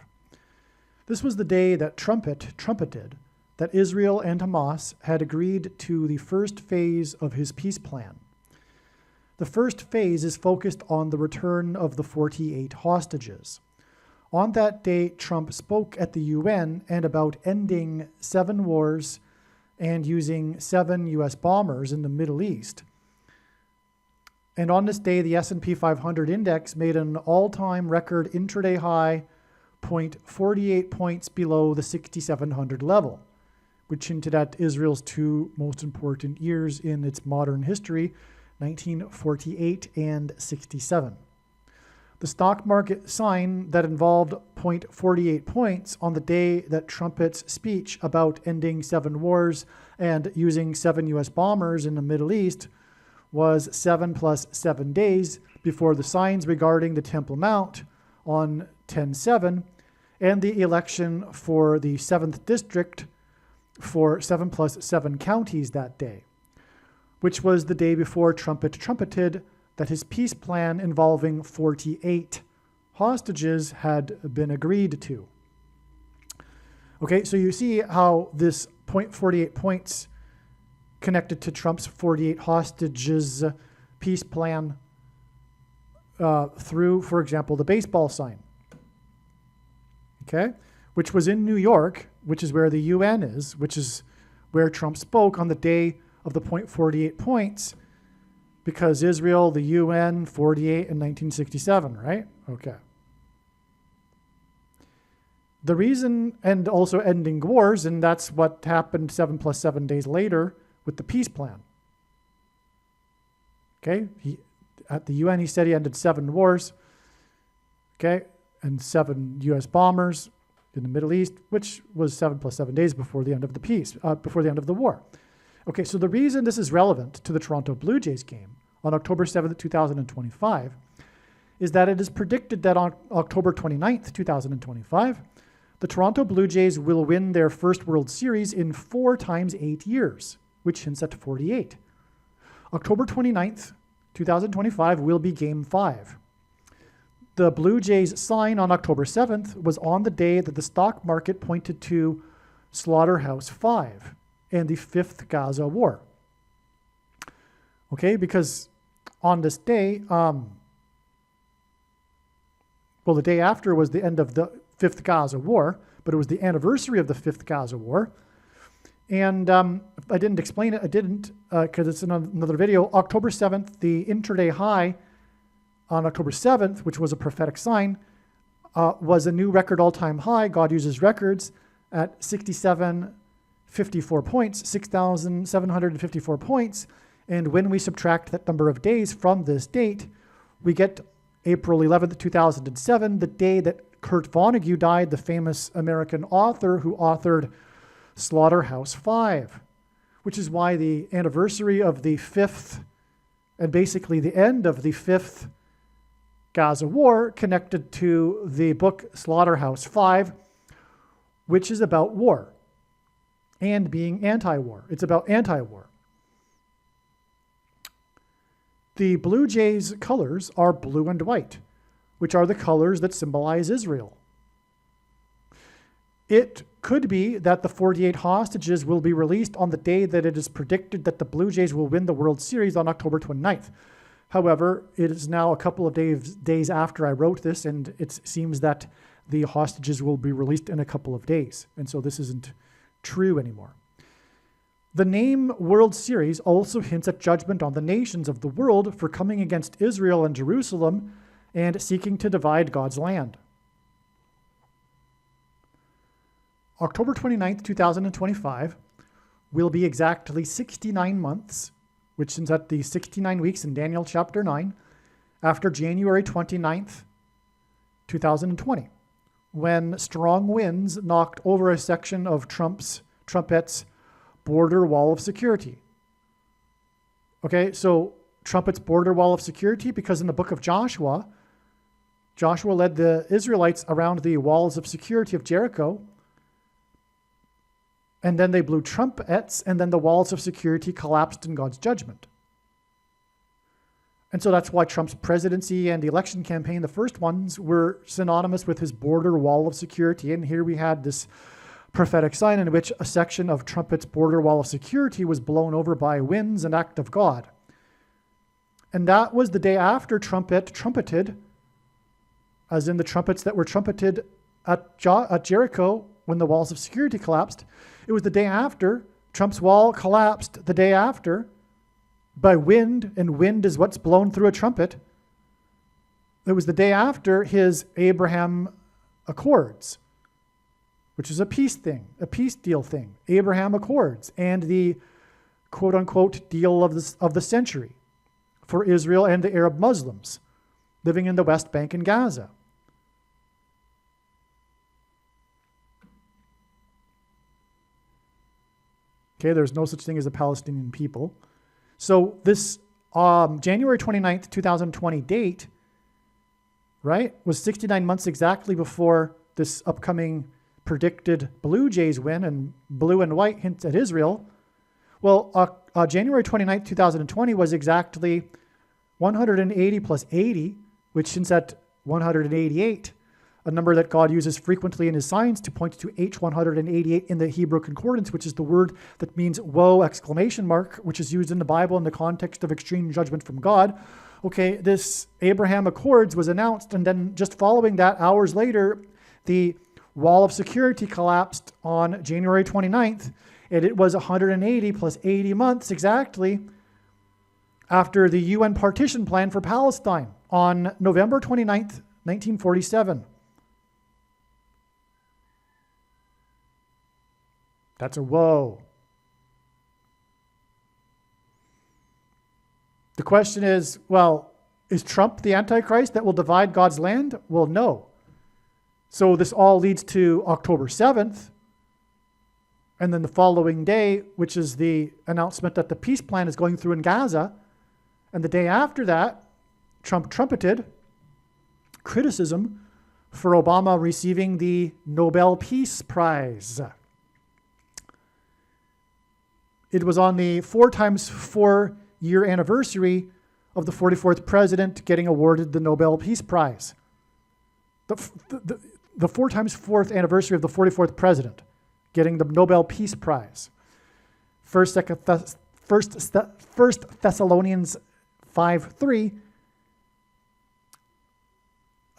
This was the day that trumpeted that Israel and Hamas had agreed to the first phase of his peace plan. The first phase is focused on the return of the 48 hostages. On that day, Trump spoke at the UN and about ending 7 wars and using 7 U.S. bombers in the Middle East. And on this day, the S&P 500 index made an all-time record intraday high, 0.48 points below the 6,700 level, which hinted at Israel's 2 most important years in its modern history, 1948 and 67. The stock market sign that involved 0.48 points on the day that Trump's speech about ending 7 wars and using 7 U.S. bombers in the Middle East was 7 plus 7 days before the signs regarding the Temple Mount on 10/7 and the election for the 7th District for 7 plus 7 counties that day, which was the day before trumpeted that his peace plan involving 48 hostages had been agreed to. Okay, so you see how this 0.48 points connected to Trump's 48 hostages peace plan through, for example, the baseball sign. Okay, which was in New York, which is where the UN is, which is where Trump spoke on the day of the 0.48 points, because Israel, the UN, 48 in 1967, right? Okay. The reason, and also ending wars, and that's what happened 7 plus 7 days later with the peace plan. Okay, at the UN, he said he ended 7 wars, okay, and 7 U.S. bombers in the Middle East, which was 7 plus 7 days before the end of the peace, before the end of the war. Okay, so the reason this is relevant to the Toronto Blue Jays game on October 7th, 2025, is that it is predicted that on October 29th, 2025, the Toronto Blue Jays will win their first World Series in 4 times 8 years, which hints at 48. October 29th, 2025 will be Game 5. The Blue Jays sign on October 7th was on the day that the stock market pointed to Slaughterhouse 5 and the 5th Gaza War. Okay, because on this day, the day after was the end of the 5th Gaza War, but it was the anniversary of the 5th Gaza War. And I didn't explain it. I didn't, because it's in another video. October 7th, the intraday high on October 7th, which was a prophetic sign, was a new record all-time high. God uses records at 6,754 points, 6,754 points. And when we subtract that number of days from this date, we get April 11th, 2007, the day that Kurt Vonnegut died, the famous American author who authored Slaughterhouse 5, which is why the anniversary of the 5th, and basically the end of the 5th Gaza War, connected to the book Slaughterhouse 5, which is about war and being anti-war. It's about anti-war. The Blue Jays' colors are blue and white, which are the colors that symbolize Israel. It could be that the 48 hostages will be released on the day that it is predicted that the Blue Jays will win the World Series on October 29th. However, it is now a couple of days after I wrote this, and it seems that the hostages will be released in a couple of days. And so this isn't true anymore. The name World Series also hints at judgment on the nations of the world for coming against Israel and Jerusalem and seeking to divide God's land. October 29th, 2025 will be exactly 69 months, which is at the 69 weeks in Daniel chapter 9, after January 29th, 2020, when strong winds knocked over a section of Trumpet's border wall of security. Okay, so Trumpet's border wall of security, because in the book of Joshua led the Israelites around the walls of security of Jericho, and then they blew trumpets, and then the walls of security collapsed in God's judgment. And so that's why Trump's presidency and the election campaign, the first ones, were synonymous with his border wall of security. And here we had this prophetic sign in which a section of Trumpet's border wall of security was blown over by winds, an act of God. And that was the day after trumpeted, as in the trumpets that were trumpeted at Jericho when the walls of security collapsed. It was the day after Trump's wall collapsed, the day after, by wind, and wind is what's blown through a trumpet. It was the day after his Abraham Accords, which is a peace deal thing. Abraham Accords, and the quote-unquote deal of the century for Israel and the Arab Muslims living in the West Bank and Gaza. Okay, there's no such thing as a Palestinian people. So this January 29th, 2020 date, right, was 69 months exactly before this upcoming predicted Blue Jays win, and blue and white hints at Israel. Well, January 29th, 2020 was exactly 180 plus 80, which hints at 188, a number that God uses frequently in his signs to point to H188 in the Hebrew concordance, which is the word that means woe, exclamation mark, which is used in the Bible in the context of extreme judgment from God. Okay, this Abraham Accords was announced, and then just following that, hours later, the wall of security collapsed on January 29th, and it was 180 plus 80 months exactly after the UN partition plan for Palestine on November 29th, 1947. That's a whoa. The question is, well, is Trump the Antichrist that will divide God's land? Well, no. So this all leads to October 7th, and then the following day, which is the announcement that the peace plan is going through in Gaza, and the day after that, Trump trumpeted criticism for Obama receiving the Nobel Peace Prize. It was on the 4 times 4 year anniversary of the 44th president getting awarded the Nobel Peace Prize. The 4 times 4th anniversary of the 44th president getting the Nobel Peace Prize. First Thessalonians 5:3,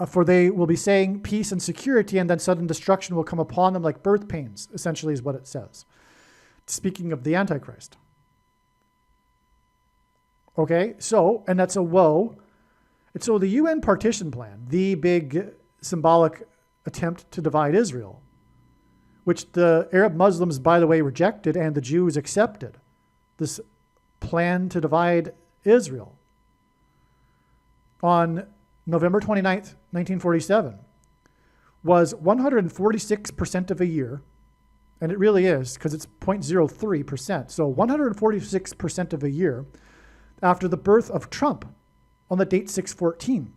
for they will be saying peace and security, and then sudden destruction will come upon them like birth pains, essentially is what it says. Speaking of the Antichrist. Okay, so, and that's a woe. And so the UN partition plan, the big symbolic attempt to divide Israel, which the Arab Muslims, by the way, rejected and the Jews accepted, this plan to divide Israel, on November 29th, 1947, was 146% of a year. And it really is, because it's 0.03%. So 146% of a year after the birth of Trump on the date 6/14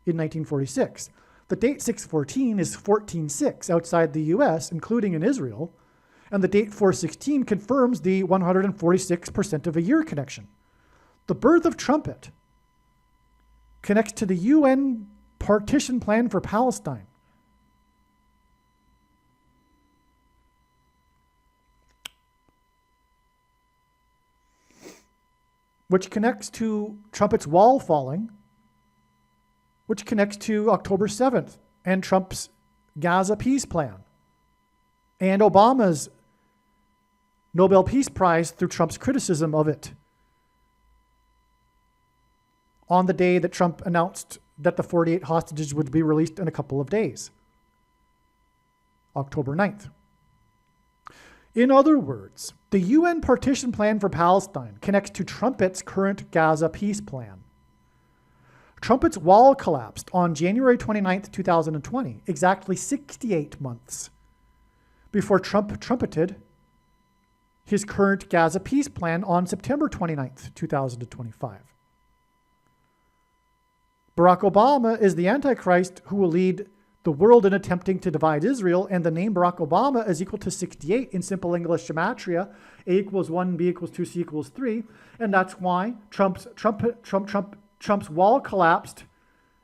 in 1946. The date 6/14 is 14/6 outside the US, including in Israel. And the date 4/16 confirms the 146% of a year connection. The birth of Trumpet connects to the UN partition plan for Palestine. Which connects to Trumpet's wall falling, which connects to October 7th and Trump's Gaza peace plan, and Obama's Nobel Peace Prize through Trump's criticism of it on the day that Trump announced that the 48 hostages would be released in a couple of days, October 9th. In other words, the UN partition plan for Palestine connects to Trumpet's current Gaza peace plan. Trumpet's wall collapsed on January 29th, 2020, exactly 68 months before Trump trumpeted his current Gaza peace plan on September 29th, 2025. Barack Obama is the Antichrist who will lead the world in attempting to divide Israel, and the name Barack Obama is equal to 68 in simple English gematria. A equals 1, B equals 2, C equals 3. And that's why Trump's wall collapsed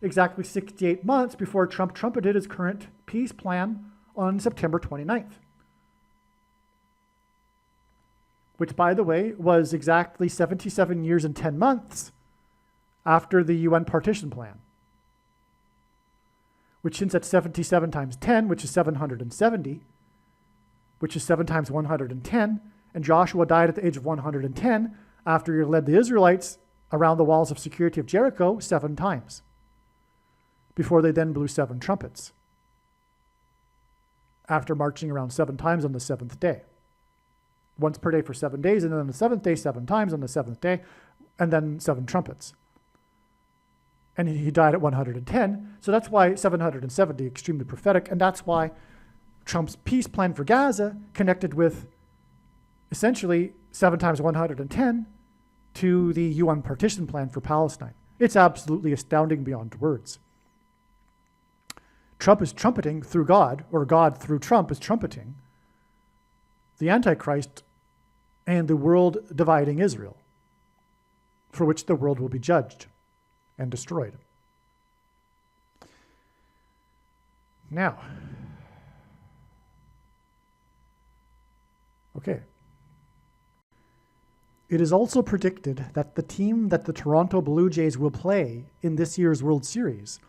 exactly 68 months before Trump trumpeted his current peace plan on September 29th. Which, by the way, was exactly 77 years and 10 months after the UN partition plan. Which, since that's 77 times 10, which is 770, which is 7 times 110, and Joshua died at the age of 110 after he led the Israelites around the walls of security of Jericho 7 times, before they then blew 7 trumpets, after marching around 7 times on the 7th day. Once per day for 7 days, and then on the 7th day, 7 times on the 7th day, and then 7 trumpets. And he died at 110. So that's why 770, extremely prophetic. And that's why Trump's peace plan for Gaza connected with essentially 7 times 110 to the UN partition plan for Palestine. It's absolutely astounding beyond words. Trump is trumpeting through God, or God through Trump is trumpeting the Antichrist and the world dividing Israel, for which the world will be judged and destroyed. Now, okay. It is also predicted that the team that the Toronto Blue Jays will play in this year's World Series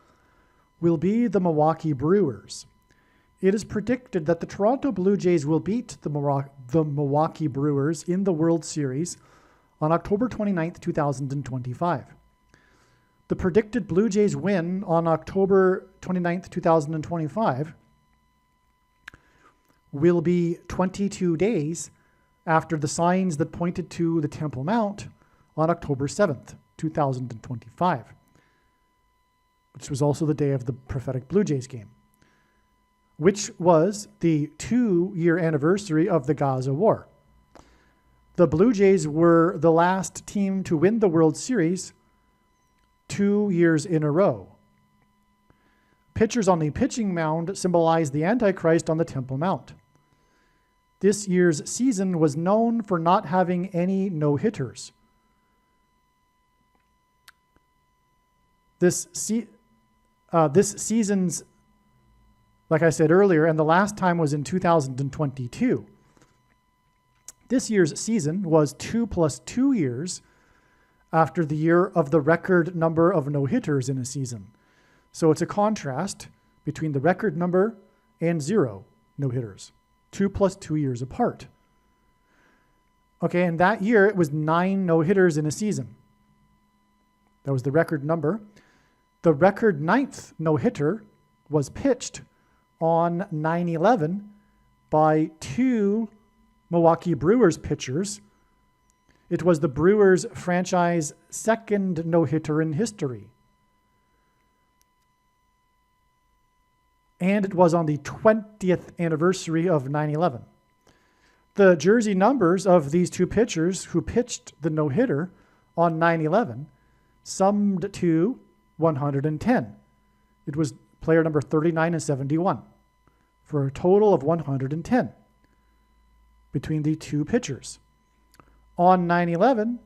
will be the Milwaukee Brewers. It is predicted that the Toronto Blue Jays will beat the Milwaukee Brewers in the World Series on October 29th, 2025. The predicted Blue Jays win on October 29th, 2025 will be 22 days after the signs that pointed to the Temple Mount on October 7th, 2025, which was also the day of the prophetic Blue Jays game, which was the 2-year anniversary of the Gaza War. The Blue Jays were the last team to win the World Series 2 years in a row. Pitchers on the pitching mound symbolize the Antichrist on the Temple Mount. This year's season was known for not having any no-hitters. This season's, like I said earlier, and the last time was in 2022. This year's season was 2 + 2 years after the year of the record number of no-hitters in a season. So it's a contrast between the record number and 0 no-hitters, 2 + 2 years apart. Okay, and that year it was 9 no-hitters in a season. That was the record number. The record 9th no-hitter was pitched on 9/11 by 2 Milwaukee Brewers pitchers. It was the Brewers franchise second no-hitter in history. And it was on the 20th anniversary of 9/11. The jersey numbers of these 2 pitchers who pitched the no-hitter on 9/11 summed to 110. It was player number 39 and 71 for a total of 110 between the 2 pitchers. On 9/11,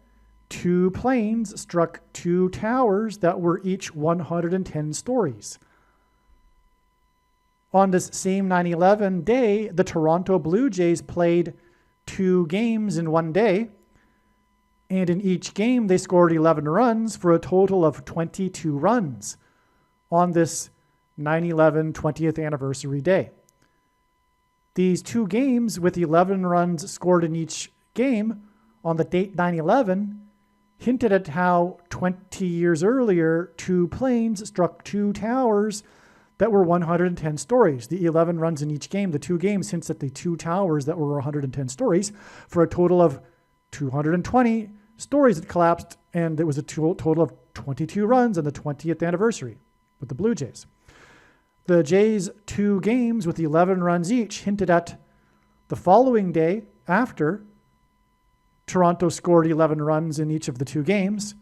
2 planes struck 2 towers that were each 110 stories. On this same 9/11 day, the Toronto Blue Jays played 2 games in one day, and in each game they scored 11 runs for a total of 22 runs on this 9/11 20th anniversary day. These 2 games with 11 runs scored in each game on the date 9/11 hinted at how 20 years earlier 2 planes struck 2 towers that were 110 stories. The 11 runs in each game, the 2 games hints at the 2 towers that were 110 stories for a total of 220 stories that collapsed, and it was a total of 22 runs on the 20th anniversary with the Blue Jays. The Jays' 2 games with 11 runs each hinted at the following day after Toronto scored 11 runs in each of the 2 games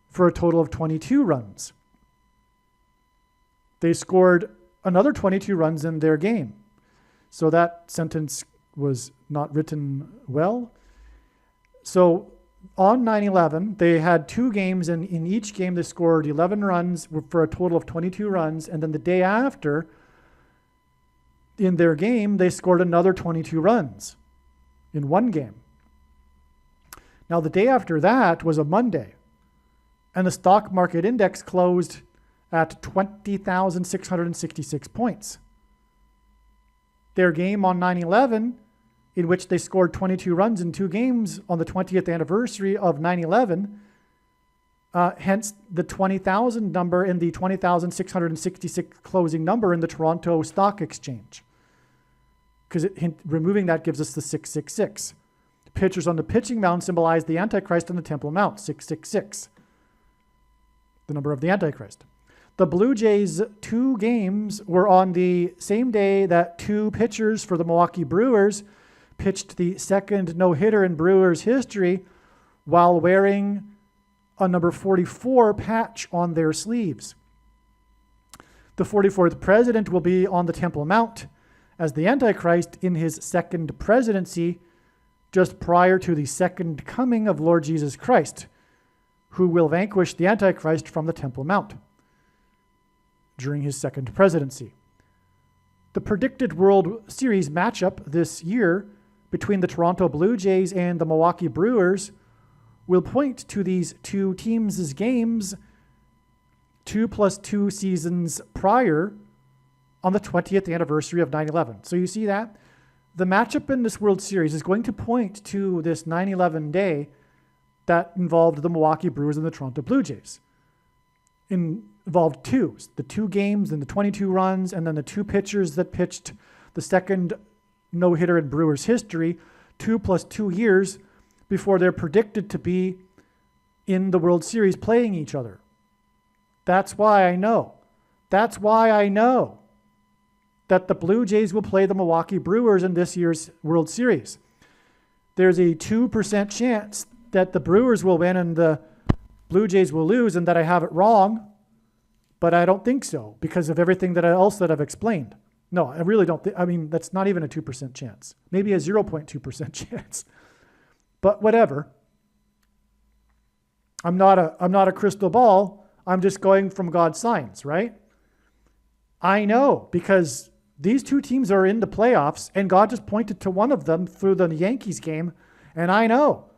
for a total of 22 runs. They scored another 22 runs in their game. So that sentence was not written well. So on 9/11, they had 2 games, and in each game they scored 11 runs for a total of 22 runs. And then the day after, in their game, they scored another 22 runs in one game. Now, the day after that was a Monday, and the stock market index closed at 20,666 points. Their game on 9/11, in which they scored 22 runs in 2 games on the 20th anniversary of 9/11, hence the 20,000 number in the 20,666 closing number in the Toronto Stock Exchange. Because removing that gives us the 666. Pitchers on the pitching mound symbolize the Antichrist on the Temple Mount, 666, the number of the Antichrist. The Blue Jays' 2 games were on the same day that 2 pitchers for the Milwaukee Brewers pitched the second no-hitter in Brewers history while wearing a number 44 patch on their sleeves. The 44th president will be on the Temple Mount as the Antichrist in his second presidency, just prior to the second coming of Lord Jesus Christ, who will vanquish the Antichrist from the Temple Mount during his second presidency. The predicted World Series matchup this year between the Toronto Blue Jays and the Milwaukee Brewers will point to these 2 teams' games 2+2 seasons prior on the 20th anniversary of 9/11. So you see that? The matchup in this World Series is going to point to this 9/11 day that involved the Milwaukee Brewers and the Toronto Blue Jays. Involved 2, the 2 games and the 22 runs, and then the 2 pitchers that pitched the second no-hitter in Brewers history 2+2 years before they're predicted to be in the World Series playing each other. That's why I know that the Blue Jays will play the Milwaukee Brewers in this year's World Series. There's a 2% chance that the Brewers will win and the Blue Jays will lose, and that I have it wrong, but I don't think so because of everything else that I've explained. No, I really don't think. I mean, that's not even a 2% chance. Maybe a 0.2% chance. But whatever. I'm not a crystal ball. I'm just going from God's signs, right? I know because these 2 teams are in the playoffs, and God just pointed to one of them through the Yankees game, and I know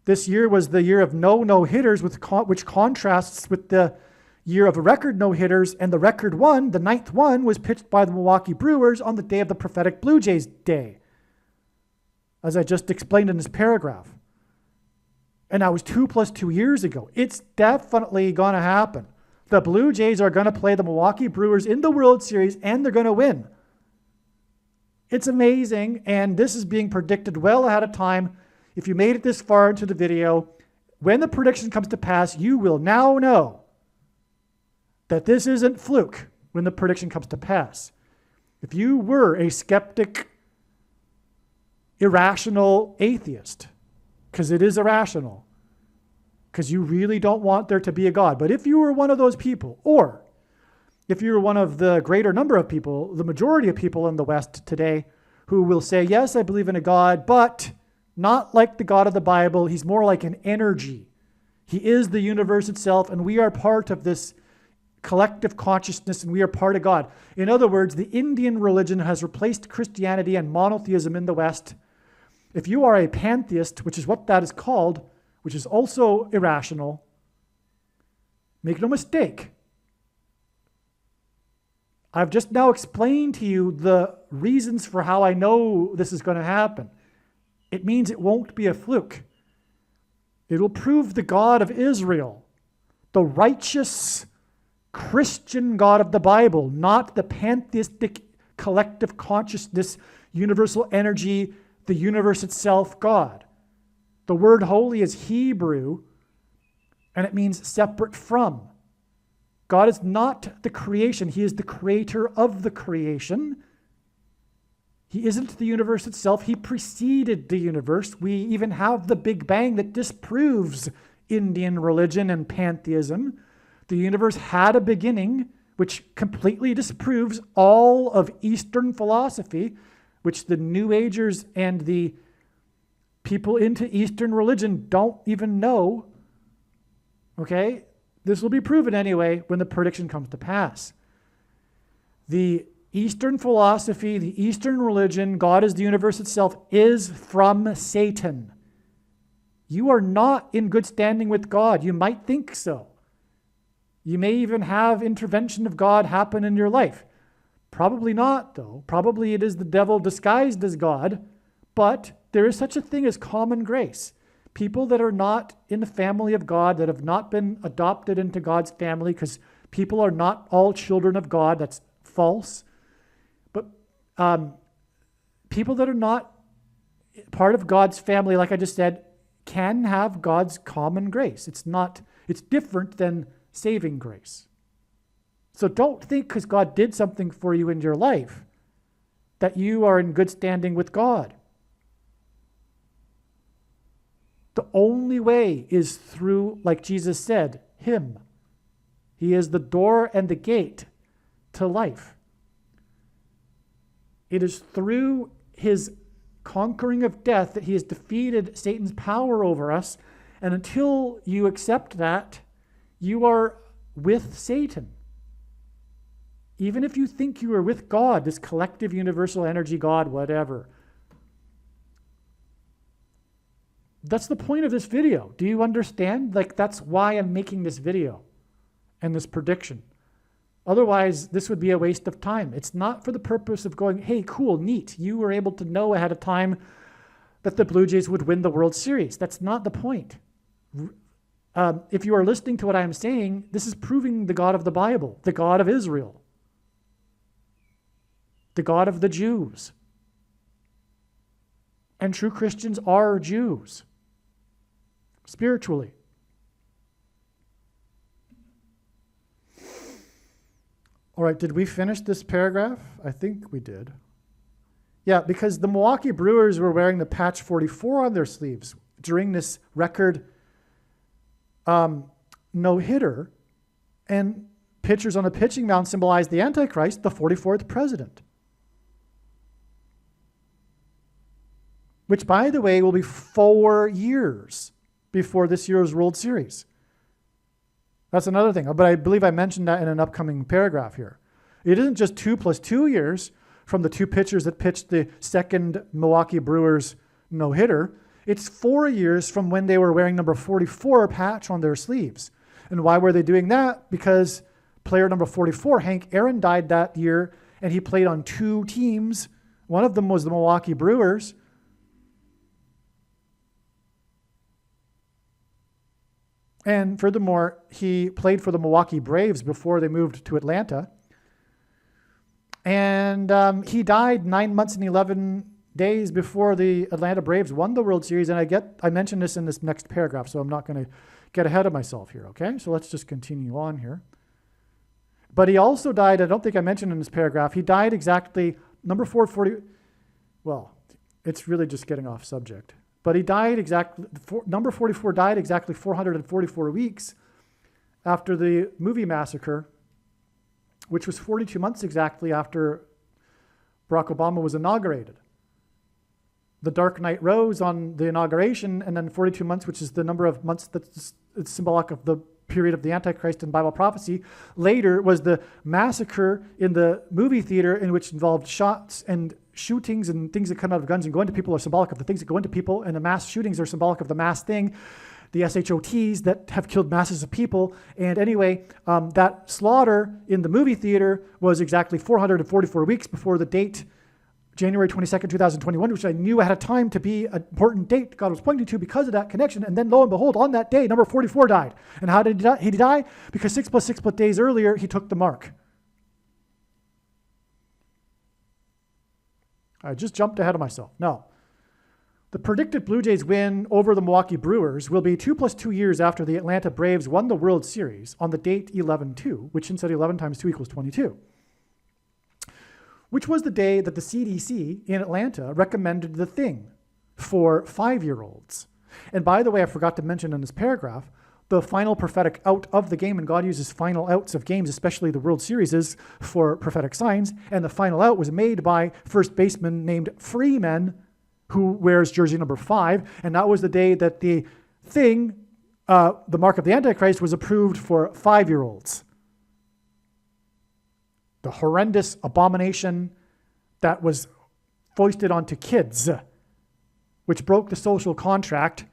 this year was the year of no-hitters, which contrasts with the year of record no-hitters, and the record one, the 9th one, was pitched by the Milwaukee Brewers on the day of the prophetic Blue Jays day, as I just explained in this paragraph. And that was 2+2 years ago. It's definitely going to happen. The Blue Jays are going to play the Milwaukee Brewers in the World Series, and they're going to win. It's amazing, and this is being predicted well ahead of time. If you made it this far into the video, when the prediction comes to pass, you will now know that this isn't fluke when the prediction comes to pass. If you were a skeptic, irrational atheist, because it is irrational, because you really don't want there to be a God, but if you were one of those people, or if you're one of the greater number of people, the majority of people in the West today, who will say, yes, I believe in a God, but not like the God of the Bible. He's more like an energy. He is the universe itself, and we are part of this collective consciousness, and we are part of God. In other words, the Indian religion has replaced Christianity and monotheism in the West. If you are a pantheist, which is what that is called, which is also irrational, make no mistake, I've just now explained to you the reasons for how I know this is going to happen. It means it won't be a fluke. It will prove the God of Israel, the righteous Christian God of the Bible, not the pantheistic collective consciousness, universal energy, the universe itself God. The word holy is Hebrew, And it means separate from. God is not the creation. He is the creator of the creation. He isn't the universe itself. He preceded the universe. We even have the Big Bang that disproves Indian religion and pantheism. The universe had a beginning, which completely disproves all of Eastern philosophy, which the New Agers and the people into Eastern religion don't even know. Okay? This will be proven anyway when the prediction comes to pass. The Eastern philosophy, the Eastern religion, God is the universe itself, is from Satan. You are not in good standing with God. You might think so. You may even have intervention of God happen in your life. Probably not, though. Probably it is the devil disguised as God, but there is such a thing as common grace. People that are not in the family of God, that have not been adopted into God's family, because people are not all children of God. That's false. But people that are not part of God's family, like I just said, can have God's common grace. It's different than saving grace. So don't think because God did something for you in your life that you are in good standing with God. The only way is through, like Jesus said, Him. He is the door and the gate to life. It is through His conquering of death that He has defeated Satan's power over us. And until you accept that, you are with Satan. Even if you think you are with God, this collective universal energy God, whatever. That's the point of this video. Do you understand? That's why I'm making this video and this prediction. Otherwise, this would be a waste of time. It's not for the purpose of going, hey, cool, neat. You were able to know ahead of time that the Blue Jays would win the World Series. That's not the point. If you are listening to what I'm saying, this is proving the God of the Bible, the God of Israel, the God of the Jews. And true Christians are Jews, spiritually. All right, did we finish this paragraph? I think we did. Yeah, because the Milwaukee Brewers were wearing the patch 44 on their sleeves during this record no-hitter, and pitchers on the pitching mound symbolized the Antichrist, the 44th president. Which, by the way, will be 4 years before this year's World Series. That's another thing, but I believe I mentioned that in an upcoming paragraph here. It isn't just 2 + 2 years from the two pitchers that pitched the second Milwaukee Brewers no-hitter. It's 4 years from when they were wearing number 44 patch on their sleeves. And why were they doing that? Because player number 44, Hank Aaron, died that year, and he played on 2 teams. One of them was the Milwaukee Brewers. And furthermore, he played for the Milwaukee Braves before they moved to Atlanta. And he died 9 months and 11 days before the Atlanta Braves won the World Series. And I mentioned this in this next paragraph, so I'm not going to get ahead of myself here, okay? So let's just continue on here. But he also died, I don't think I mentioned in this paragraph, he died exactly, number 440, well, it's really just getting off subject. But he died exactly, number 44 died exactly 444 weeks after the movie massacre, which was 42 months exactly after Barack Obama was inaugurated. The Dark Knight rose on the inauguration, and then 42 months, which is the number of months that's symbolic of the period of the Antichrist in Bible prophecy. Later was the massacre in the movie theater, in which involved shots and shootings and things that come out of guns and go into people are symbolic of the things that go into people, and the mass shootings are symbolic of the mass thing, the SHOTs that have killed masses of people. And anyway, that slaughter in the movie theater was exactly 444 weeks before the date, January 22nd, 2021, which I knew ahead of time to be an important date God was pointing to because of that connection. And then lo and behold, on that day, number 44 died. And how did he die? Because 6 + 6 days earlier, he took the mark. I just jumped ahead of myself. No. The predicted Blue Jays win over the Milwaukee Brewers will be 2 + 2 years after the Atlanta Braves won the World Series on the date 11/2, which instead 11 times 2 equals 22, which was the day that the CDC in Atlanta recommended the thing for 5-year-olds. And by the way, I forgot to mention in this paragraph, the final prophetic out of the game, and God uses final outs of games, especially the World Series, for prophetic signs, and the final out was made by first baseman named Freeman, who wears jersey number 5, and that was the day that the thing, the mark of the Antichrist, was approved for 5-year-olds. The horrendous abomination that was foisted onto kids, which broke the social contract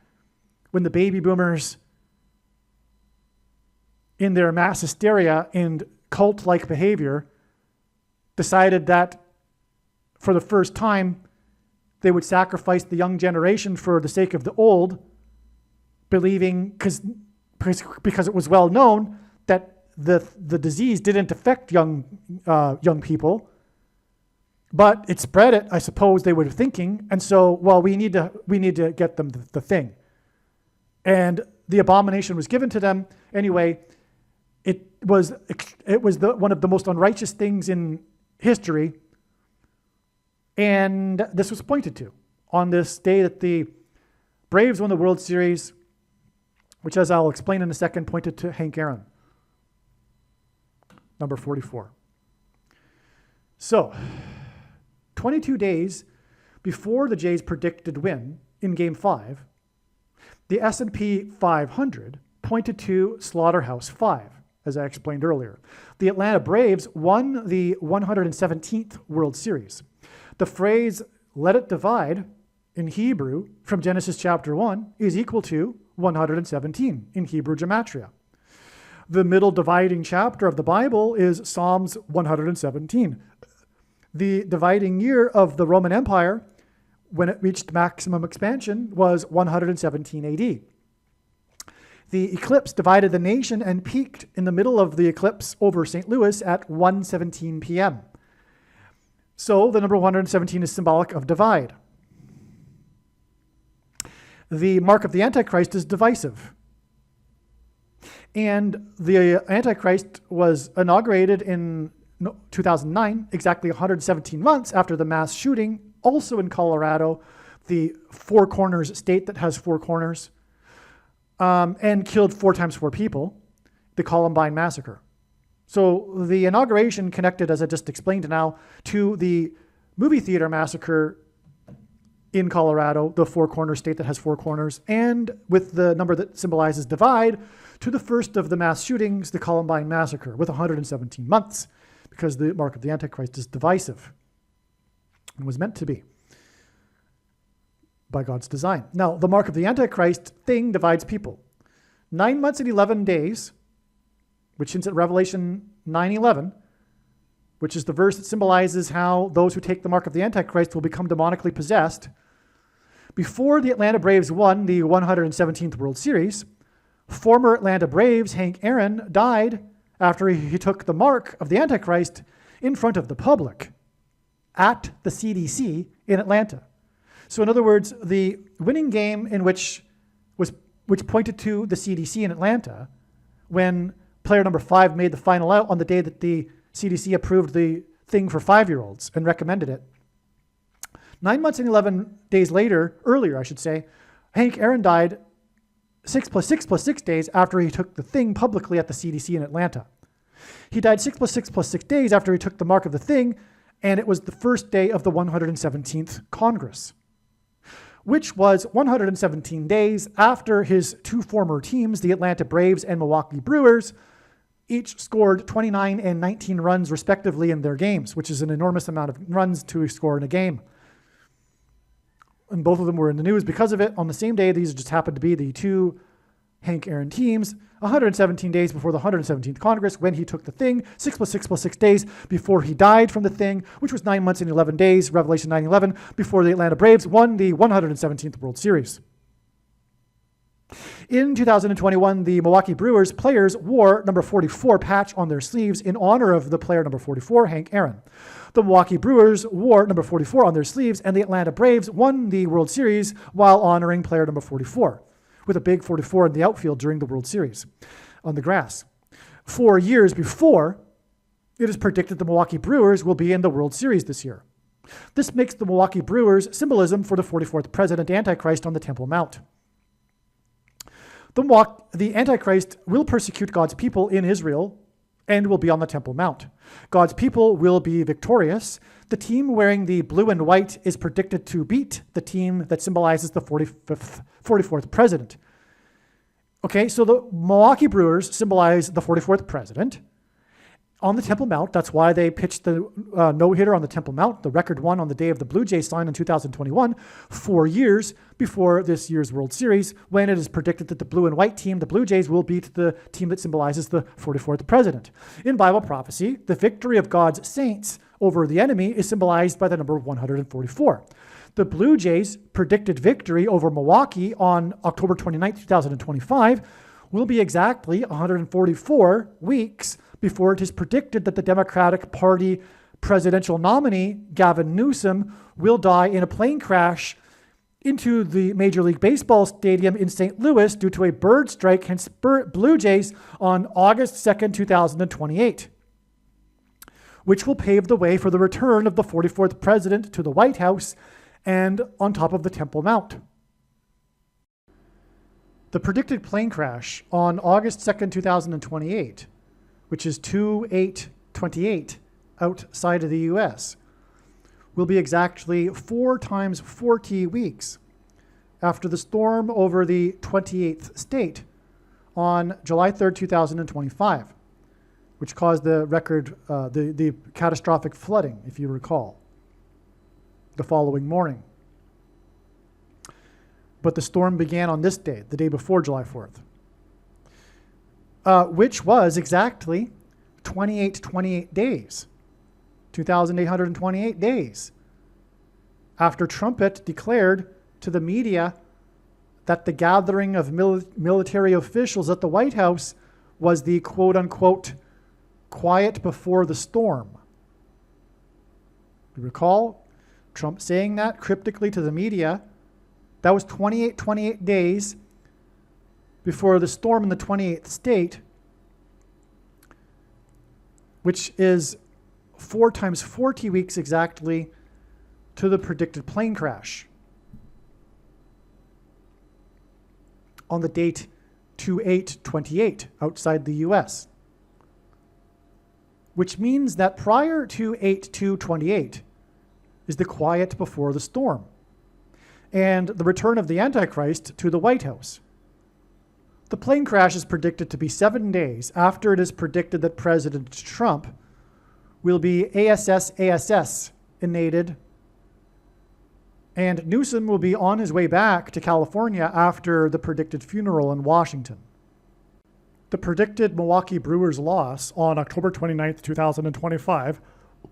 when the baby boomers, in their mass hysteria and cult-like behavior, decided that for the first time they would sacrifice the young generation for the sake of the old, believing, because it was well known that the disease didn't affect young people, but it spread it, I suppose they were thinking, and so, well, we need to get them the thing. And the abomination was given to them. Anyway, it was one of the most unrighteous things in history, and this was pointed to on this day that the Braves won the World Series, which, as I'll explain in a second, pointed to Hank Aaron, number 44. So, 22 days before the Jays' predicted win in Game 5, the S&P 500 pointed to Slaughterhouse 5, as I explained earlier. The Atlanta Braves won the 117th World Series. The phrase, "let it divide," in Hebrew from Genesis chapter 1 is equal to 117 in Hebrew gematria. The middle dividing chapter of the Bible is Psalms 117. The dividing year of the Roman Empire, when it reached maximum expansion, was 117 AD. The eclipse divided the nation and peaked in the middle of the eclipse over St. Louis at 1:17 p.m. So the number 117 is symbolic of divide. The mark of the Antichrist is divisive. And the Antichrist was inaugurated in 2009, exactly 117 months after the mass shooting, also in Colorado, the Four Corners state that has 4 corners, and killed 4 times 4 people, the Columbine massacre. So the inauguration connected, as I just explained now, to the movie theater massacre in Colorado, the Four Corners state that has 4 corners, and with the number that symbolizes divide, to the first of the mass shootings, the Columbine massacre, with 117 months, because the mark of the Antichrist is divisive and was meant to be by God's design. Now, the mark of the Antichrist thing divides people. 9 months and 11 days, which hints at Revelation 9:11, which is the verse that symbolizes how those who take the mark of the Antichrist will become demonically possessed. Before the Atlanta Braves won the 117th World Series, former Atlanta Braves Hank Aaron died after he took the mark of the Antichrist in front of the public at the CDC in Atlanta. So in other words, the winning game in which pointed to the CDC in Atlanta, when player number 5 made the final out on the day that the CDC approved the thing for 5-year-olds and recommended it. 9 months and 11 days earlier, I should say, Hank Aaron died 6 + 6 + 6 days after he took the thing publicly at the CDC in Atlanta. He died 6 + 6 + 6 days after he took the mark of the thing, and it was the first day of the 117th Congress, which was 117 days after his 2 former teams, the Atlanta Braves and Milwaukee Brewers, each scored 29 and 19 runs respectively in their games, which is an enormous amount of runs to score in a game. And both of them were in the news because of it. On the same day, these just happened to be the 2 Hank Aaron teams, 117 days before the 117th Congress, when he took the thing, 6 + 6 + 6 days before he died from the thing, which was 9 months and 11 days, Revelation 9:11, before the Atlanta Braves won the 117th World Series. In 2021, the Milwaukee Brewers players wore number 44 patch on their sleeves in honor of the player number 44, Hank Aaron. The Milwaukee Brewers wore number 44 on their sleeves, and the Atlanta Braves won the World Series while honoring player number 44, with a big 44 in the outfield during the World Series on the grass. 4 years before, it is predicted the Milwaukee Brewers will be in the World Series this year. This makes the Milwaukee Brewers symbolism for the 44th president, Antichrist, on the Temple Mount. The Antichrist will persecute God's people in Israel and will be on the Temple Mount. God's people will be victorious. The team wearing the blue and white is predicted to beat the team that symbolizes the 44th president. Okay, so the Milwaukee Brewers symbolize the 44th president on the Temple Mount. That's why they pitched the no-hitter on the Temple Mount, the record one on the day of the Blue Jays sign in 2021, 4 years before this year's World Series, when it is predicted that the blue and white team, the Blue Jays, will beat the team that symbolizes the 44th president. In Bible prophecy, the victory of God's saints over the enemy is symbolized by the number 144. The Blue Jays' predicted victory over Milwaukee on October 29, 2025, will be exactly 144 weeks before it is predicted that the Democratic Party presidential nominee, Gavin Newsom, will die in a plane crash into the Major League Baseball stadium in St. Louis due to a bird strike, hence Blue Jays, on August 2nd, 2028, which will pave the way for the return of the 44th president to the White House and on top of the Temple Mount. The predicted plane crash on August 2nd, 2028, which is 2/8/28 outside of the US, will be exactly 4 times 40 weeks after the storm over the 28th state on July 3rd, 2025, which caused the record, the catastrophic flooding, if you recall, the following morning. But the storm began on this day, the day before July 4th. Which was exactly 28 days, 2,828 days, after Trumpet declared to the media that the gathering of military officials at the White House was the quote-unquote quiet before the storm. You recall Trump saying that cryptically to the media? That was 28 days before the storm in the 28th state, which is 4 times 40 weeks exactly to the predicted plane crash on the date 2/8/28 outside the US, which means that prior to 8/2/28 is the quiet before the storm and the return of the Antichrist to the White House. The plane crash is predicted to be 7 days after it is predicted that President Trump will be ASS-inated, and Newsom will be on his way back to California after the predicted funeral in Washington. The predicted Milwaukee Brewers loss on October 29th, 2025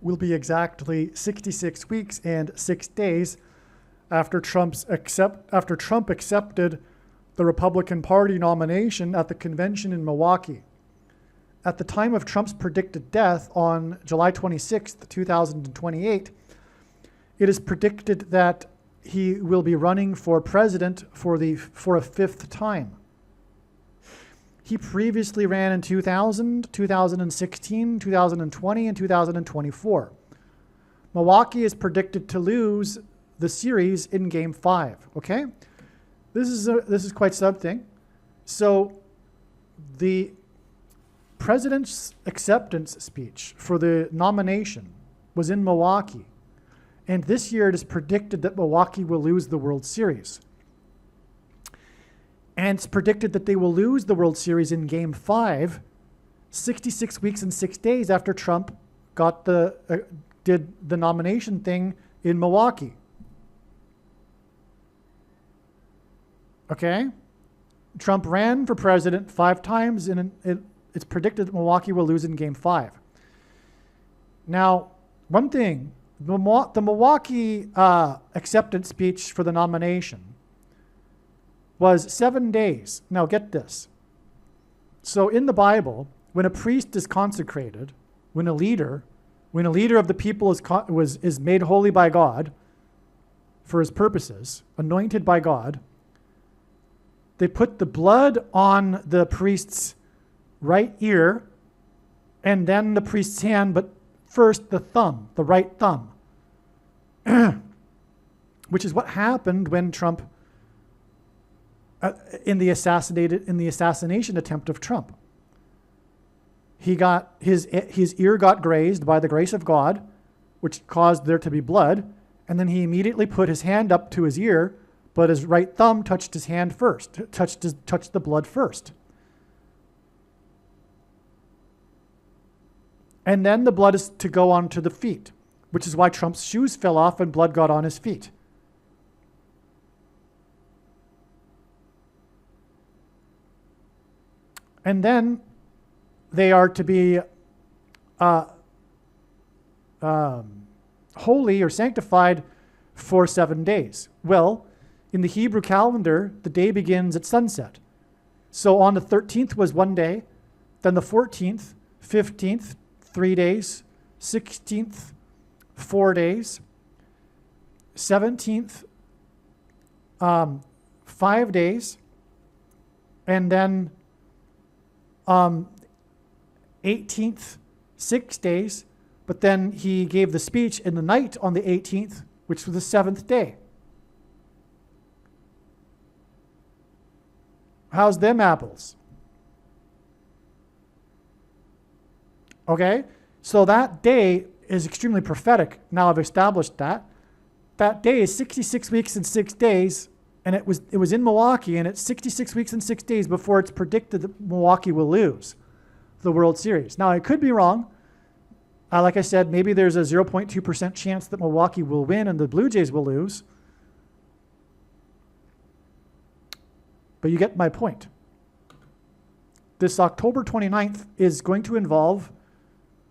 will be exactly 66 weeks and 6 days after Trump accepted the Republican Party nomination at the convention in Milwaukee. At the time of Trump's predicted death on July 26th, 2028, it is predicted that he will be running for president for a 5th time. He previously ran in 2000, 2016, 2020, and 2024. Milwaukee is predicted to lose the series in Game 5, okay? This is quite something. So the president's acceptance speech for the nomination was in Milwaukee. And this year it is predicted that Milwaukee will lose the World Series. And it's predicted that they will lose the World Series in Game 5, 66 weeks and 6 days after Trump did the nomination thing in Milwaukee. Okay? Trump ran for president 5 times, and it's predicted that Milwaukee will lose in Game 5. Now, one thing, the Milwaukee acceptance speech for the nomination was 7 days. Now get this. So in the Bible, when a priest is consecrated, when a leader of the people is made holy by God for his purposes, anointed by God, they put the blood on the priest's right ear and then the priest's hand, but first the thumb, the right thumb, which is what happened when Trump, in the assassination attempt of Trump. He got his ear got grazed by the grace of God, which caused there to be blood, and then he immediately put his hand up to his ear, but his right thumb touched his hand first, touched the blood first. And then the blood is to go onto the feet, which is why Trump's shoes fell off and blood got on his feet. And then they are to be holy or sanctified for 7 days. Well, in the Hebrew calendar, the day begins at sunset. So on the 13th was 1 day, then the 14th, 15th, 3 days, 16th, 4 days, 17th, 5 days, and then 18th, 6 days, but then he gave the speech in the night on the 18th, which was the 7th day. How's them apples? Okay, so that day is extremely prophetic. Now I've established that. That day is 66 weeks and 6 days, and it was in Milwaukee, and it's 66 weeks and 6 days before it's predicted that Milwaukee will lose the World Series. Now, I could be wrong. Like I said, maybe there's a 0.2% chance that Milwaukee will win and the Blue Jays will lose. But you get my point. This October 29th is going to involve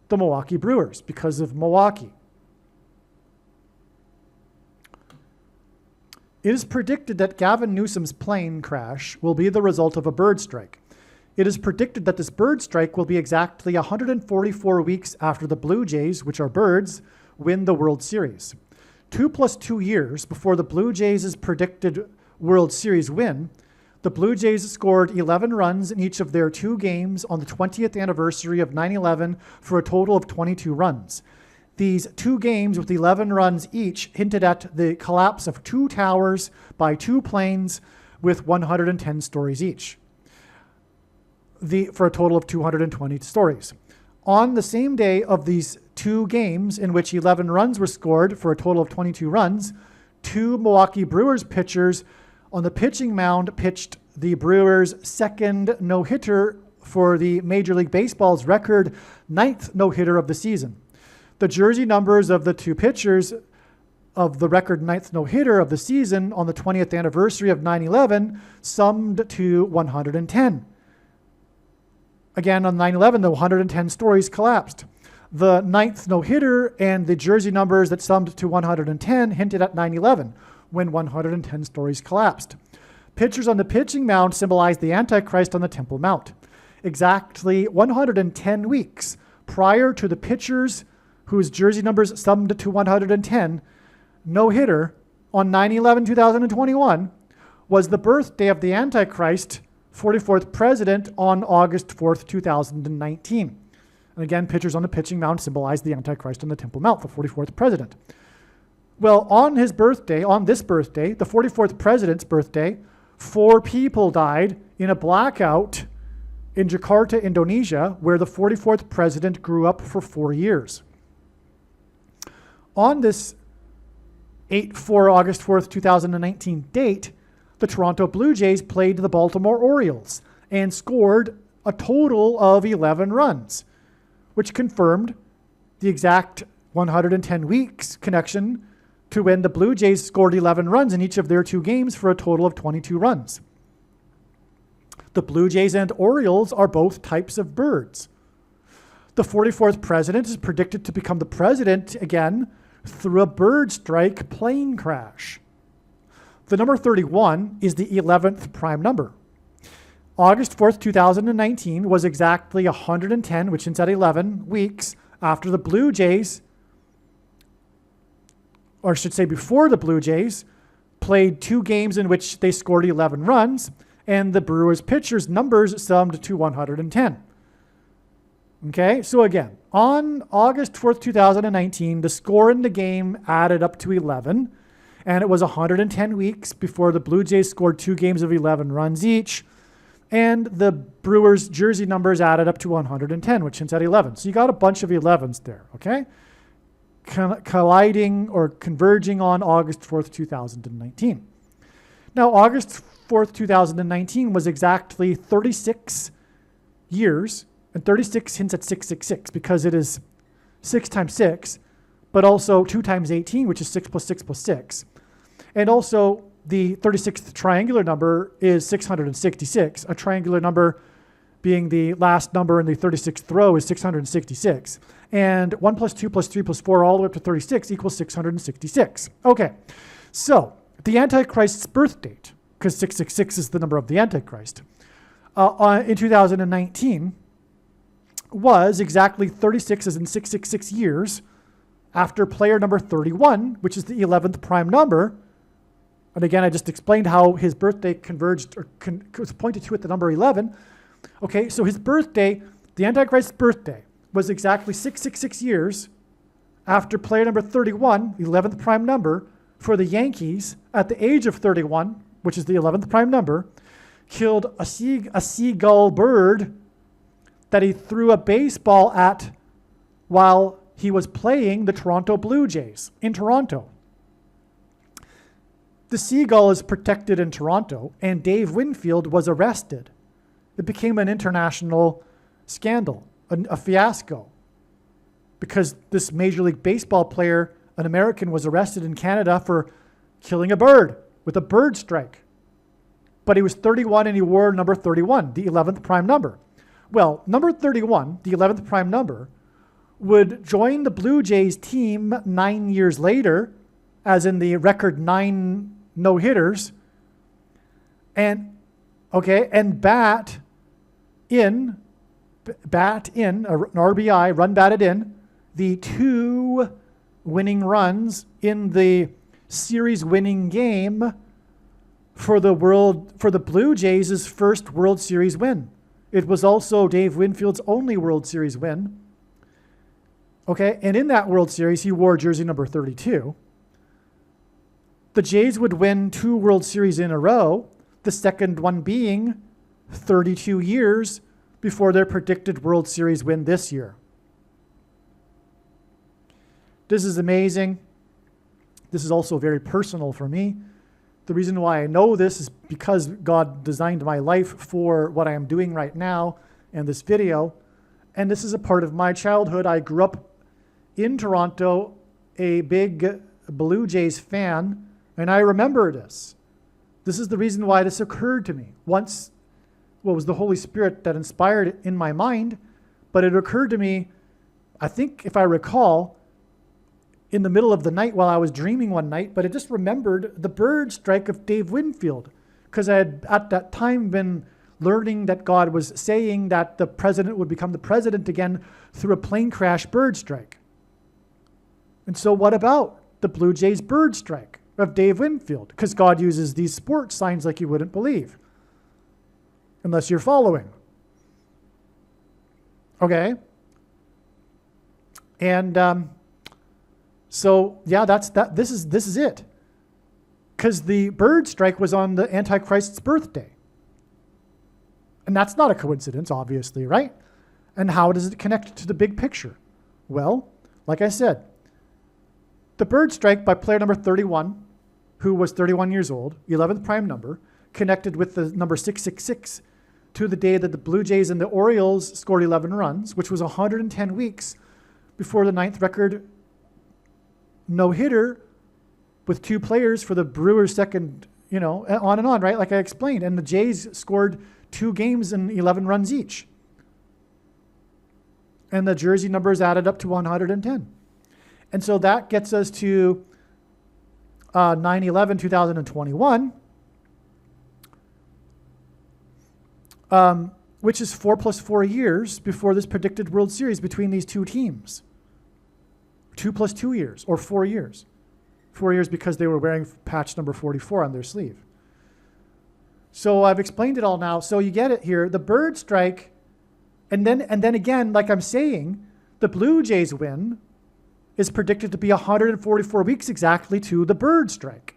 the Milwaukee Brewers because of Milwaukee. It is predicted that Gavin Newsom's plane crash will be the result of a bird strike. It is predicted that this bird strike will be exactly 144 weeks after the Blue Jays, which are birds, win the World Series. 2 + 2 years before the Blue Jays' predicted World Series win, the Blue Jays scored 11 runs in each of their 2 games on the 20th anniversary of 9/11 for a total of 22 runs. These 2 games with 11 runs each hinted at the collapse of 2 towers by 2 planes with 110 stories each, for a total of 220 stories. On the same day of these 2 games in which 11 runs were scored for a total of 22 runs, 2 Milwaukee Brewers pitchers on the pitching mound pitched the Brewers' second no-hitter for the Major League Baseball's record 9th no-hitter of the season. The jersey numbers of the 2 pitchers of the record 9th no-hitter of the season on the 20th anniversary of 9/11 summed to 110. Again, on 9/11, the 110 stories collapsed. The 9th no-hitter and the jersey numbers that summed to 110 hinted at 9/11, when 110 stories collapsed. Pitchers on the pitching mound symbolized the Antichrist on the Temple Mount. Exactly 110 weeks prior to the pitchers whose jersey numbers summed to 110, no-hitter on 9/11/2021 was the birthday of the Antichrist, 44th president, on August 4th, 2019. And again, pitchers on the pitching mound symbolized the Antichrist on the Temple Mount, the 44th president. Well, on this birthday, the 44th president's birthday, 4 people died in a blackout in Jakarta, Indonesia, where the 44th president grew up for 4 years. On this August 4th, 2019 date, the Toronto Blue Jays played the Baltimore Orioles and scored a total of 11 runs, which confirmed the exact 110 weeks connection to when the Blue Jays scored 11 runs in each of their 2 games for a total of 22 runs. The Blue Jays and Orioles are both types of birds. The 44th president is predicted to become the president again through a bird strike plane crash. The number 31 is the 11th prime number. August 4th, 2019 was exactly 110, which is at 11 weeks after the Blue Jays, or I should say before the Blue Jays, played 2 games in which they scored 11 runs, and the Brewers pitchers' numbers summed to 110. Okay, so again, on August 4th, 2019, the score in the game added up to 11, and it was 110 weeks before the Blue Jays scored 2 games of 11 runs each, and the Brewers' jersey numbers added up to 110, which hints at 11. So you got a bunch of 11s there, okay? Colliding or converging on August 4th, 2019. Now, August 4th, 2019 was exactly 36 years, and 36 hints at 666 because it is 6 times 6, but also 2 times 18, which is 6 plus 6 plus 6. And also, the 36th triangular number is 666. A triangular number being the last number in the 36th row is 666. And 1 plus 2 plus 3 plus 4 all the way up to 36 equals 666. Okay, so the Antichrist's birth date, because 666 is the number of the Antichrist, in 2019 was exactly 36 as in 666 years after player number 31, which is the 11th prime number. And again, I just explained how his birthday converged or was pointed to at the number 11. Okay, so his birthday, the Antichrist's birthday, was exactly 666 years after player number 31, the 11th prime number, for the Yankees at the age of 31, which is the 11th prime number, killed a seagull bird that he threw a baseball at while he was playing the Toronto Blue Jays in Toronto. The seagull is protected in Toronto, and Dave Winfield was arrested. It became an international scandal, a fiasco, because this Major League Baseball player, an American, was arrested in Canada for killing a bird with a bird strike. But he was 31 and he wore number 31, the 11th prime number. Well, number 31, the 11th prime number, would join the Blue Jays team 9 years later, as in the record 9 no-hitters, and bat in an RBI, run batted in, the 2 winning runs in the series winning game for the Blue Jays' first World Series win. It was also Dave Winfield's only World Series win. Okay, and in that World Series, he wore jersey number 32. The Jays would win 2 World Series in a row, the second one being 32 years before their predicted World Series win this year. This is amazing. This is also very personal for me. The reason why I know this is because God designed my life for what I am doing right now and this video. And this is a part of my childhood. I grew up in Toronto, a big Blue Jays fan, and I remember this. This is the reason why this occurred to me. Once, well, it was the Holy Spirit that inspired it in my mind, but it occurred to me, I think if I recall, in the middle of the night while I was dreaming one night, but I just remembered the bird strike of Dave Winfield, because I had at that time been learning that God was saying that the president would become the president again through a plane crash bird strike. And so what about the Blue Jays bird strike of Dave Winfield? Because God uses these sports signs like you wouldn't believe, unless you're following. Okay? And so yeah, this is it. Because the bird strike was on the Antichrist's birthday. And that's not a coincidence, obviously, right? And how does it connect to the big picture? Well, like I said, the bird strike by player number 31, who was 31 years old, 11th prime number, connected with the number 666 to the day that the Blue Jays and the Orioles scored 11 runs, which was 110 weeks before the 9th record no-hitter with 2 players for the Brewers' second, on and on, right? Like I explained. And the Jays scored 2 games and 11 runs each. And the jersey numbers added up to 110. And so that gets us to 9/11, 2021, which is 4 + 4 years before this predicted World Series between these two teams. 2 + 2 years, or 4 years. 4 years because they were wearing patch number 44 on their sleeve. So I've explained it all now. So you get it here. The bird strike, and then again, like I'm saying, the Blue Jays win is predicted to be 144 weeks exactly to the bird strike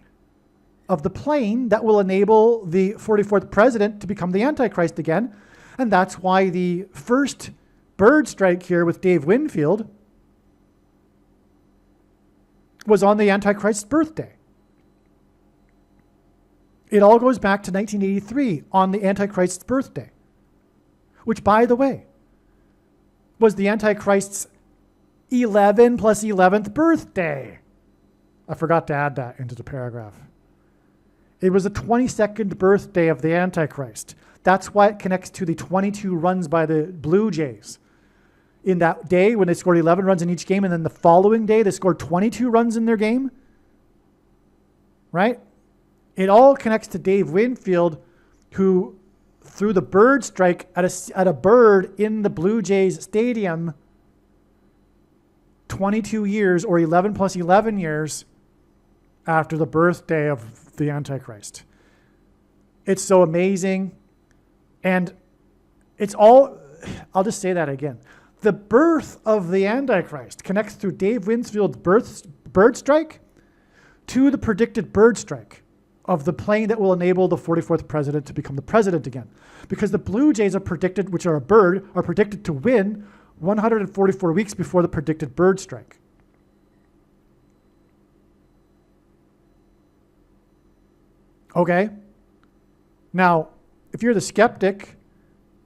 of the plane that will enable the 44th president to become the Antichrist again. And that's why the first bird strike here with Dave Winfield was on the Antichrist's birthday. It all goes back to 1983 on the Antichrist's birthday, which, by the way, was the Antichrist's 11 + 11th birthday. I forgot to add that into the paragraph. It was the 22nd birthday of the Antichrist. That's why it connects to the 22 runs by the Blue Jays. In that day when they scored 11 runs in each game, and then the following day they scored 22 runs in their game, right? It all connects to Dave Winfield, who threw the bird strike at a bird in the Blue Jays stadium 22 years, or 11 + 11 years after the birthday of the Antichrist. It's so amazing. And it's all, I'll just say that again. The birth of the Antichrist connects through Dave Winfield's bird strike to the predicted bird strike of the plane that will enable the 44th president to become the president again. Because the Blue Jays are predicted, which are a bird, are predicted to win 144 weeks before the predicted bird strike. Okay? Now, if you're the skeptic,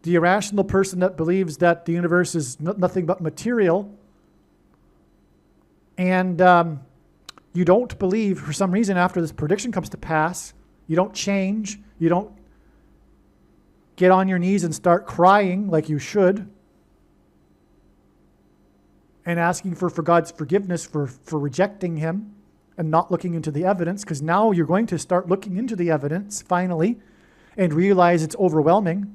the irrational person that believes that the universe is nothing but material, and you don't believe, for some reason, after this prediction comes to pass, you don't change, you don't get on your knees and start crying like you should, and asking for God's forgiveness for rejecting him and not looking into the evidence, because now you're going to start looking into the evidence, finally, and realize it's overwhelming.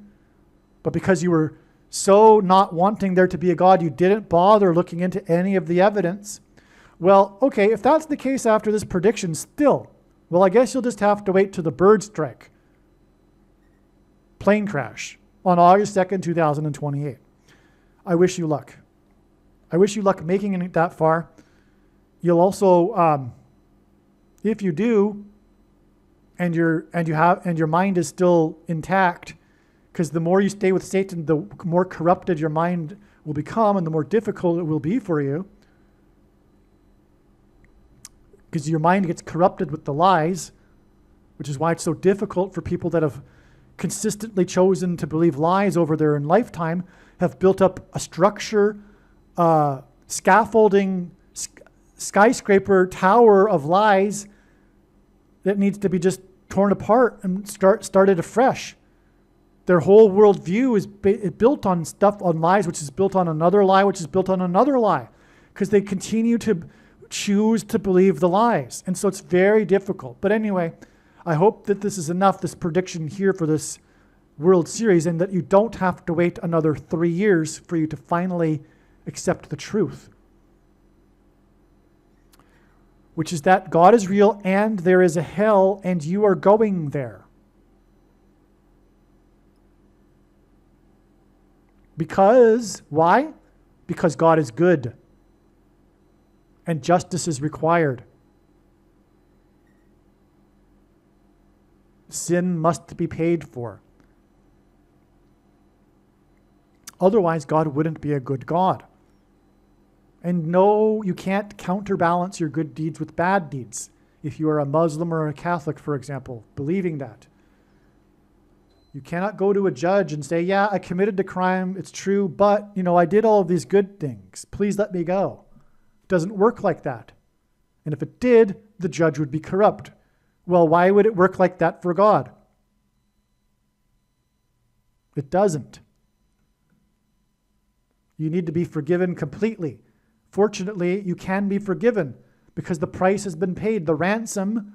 But because you were so not wanting there to be a God, you didn't bother looking into any of the evidence. Well, okay, if that's the case after this prediction still, well, I guess you'll just have to wait to the bird strike, plane crash, on August 2nd, 2028. I wish you luck. I wish you luck making it that far. You'll also, if you do, and your mind is still intact, because the more you stay with Satan, the more corrupted your mind will become, and the more difficult it will be for you, because your mind gets corrupted with the lies, which is why it's so difficult for people that have consistently chosen to believe lies over their lifetime, have built up a structure, scaffolding, skyscraper tower of lies that needs to be just torn apart and started afresh. Their whole worldview is built on stuff, on lies, which is built on another lie, which is built on another lie, because they continue to choose to believe the lies. And so it's very difficult. But anyway, I hope that this is enough, this prediction here for this World Series, and that you don't have to wait another 3 years for you to finally accept the truth, which is that God is real and there is a hell and you are going there. Because, why? Because God is good and justice is required. Sin must be paid for. Otherwise, God wouldn't be a good God. And no, you can't counterbalance your good deeds with bad deeds. If you are a Muslim or a Catholic, for example, believing that. You cannot go to a judge and say, yeah, I committed the crime, it's true, but, I did all of these good things. Please let me go. It doesn't work like that. And if it did, the judge would be corrupt. Well, why would it work like that for God? It doesn't. You need to be forgiven completely. Fortunately, you can be forgiven, because the price has been paid. The ransom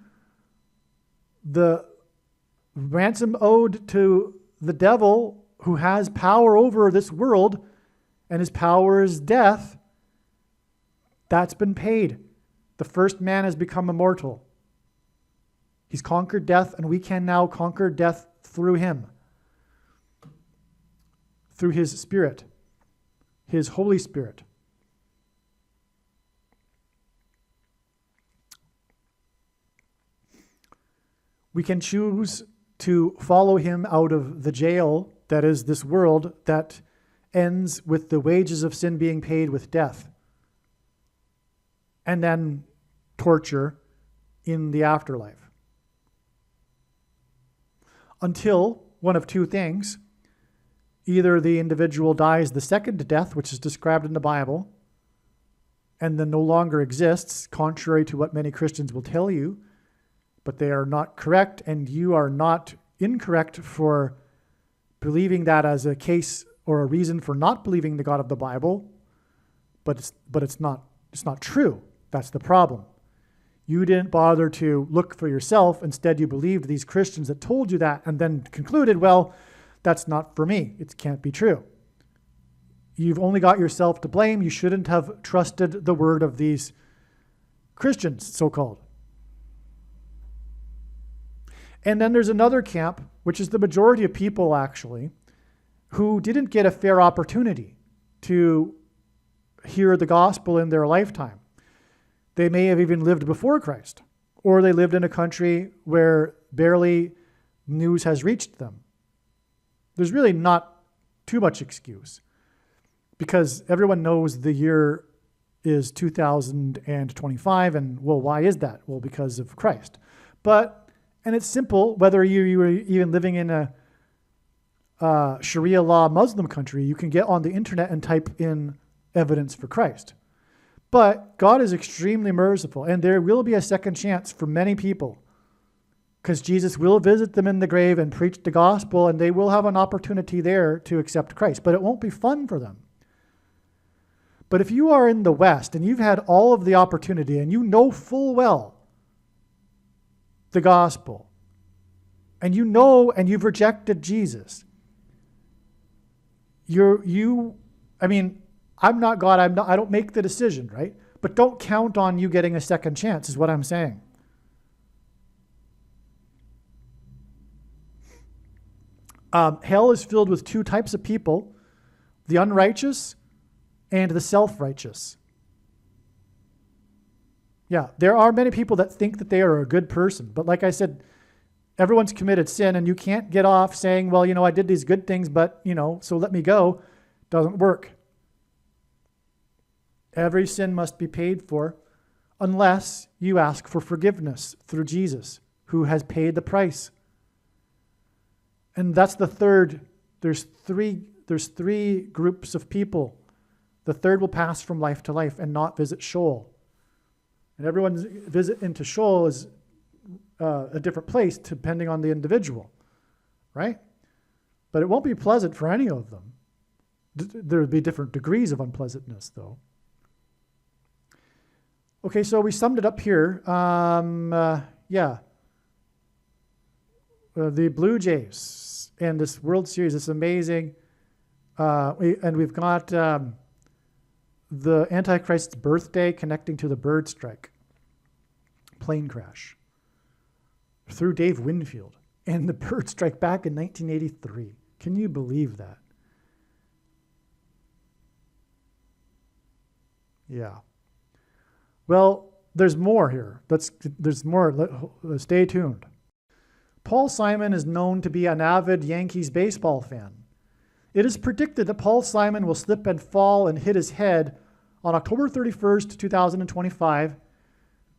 owed to the devil, who has power over this world, and his power is death, that's been paid. The first man has become immortal. He's conquered death, and we can now conquer death through him, through his Spirit, his Holy Spirit. We can choose to follow him out of the jail that is this world that ends with the wages of sin being paid with death, and then torture in the afterlife. Until one of two things: either the individual dies the second death, which is described in the Bible, and then no longer exists, contrary to what many Christians will tell you, but they are not correct, and you are not incorrect for believing that as a case or a reason for not believing the God of the Bible, but it's not true. That's the problem. You didn't bother to look for yourself. Instead, you believed these Christians that told you that, and then concluded, well, that's not for me. It can't be true. You've only got yourself to blame. You shouldn't have trusted the word of these Christians, so-called. And then there's another camp, which is the majority of people, actually, who didn't get a fair opportunity to hear the gospel in their lifetime. They may have even lived before Christ, or they lived in a country where barely news has reached them. There's really not too much excuse, because everyone knows the year is 2025, and well, why is that? Well, because of Christ. And it's simple, whether you were even living in a Sharia law Muslim country, you can get on the internet and type in evidence for Christ. But God is extremely merciful, and there will be a second chance for many people, because Jesus will visit them in the grave and preach the gospel, and they will have an opportunity there to accept Christ. But it won't be fun for them. But if you are in the West and you've had all of the opportunity and you know full well the gospel, and you know and you've rejected Jesus, I'm not God, I don't make the decision, right? But don't count on you getting a second chance, is what I'm saying. Hell is filled with two types of people: the unrighteous and the self-righteous. Yeah, there are many people that think that they are a good person. But like I said, everyone's committed sin, and you can't get off saying, well, I did these good things, but, so let me go. Doesn't work. Every sin must be paid for unless you ask for forgiveness through Jesus, who has paid the price. And that's the third. There's three groups of people. The third will pass from life to life and not visit Sheol. And everyone's visit into Sheol is a different place depending on the individual, right? But it won't be pleasant for any of them. There will be different degrees of unpleasantness, though. Okay, so we summed it up here. The Blue Jays and this World Series is amazing. And we've got the Antichrist's birthday connecting to the bird strike, plane crash, through Dave Winfield, and the bird strike back in 1983. Can you believe that? Yeah. Well, there's more here. There's more. Stay tuned. Paul Simon is known to be an avid Yankees baseball fan. It is predicted that Paul Simon will slip and fall and hit his head on October 31st, 2025,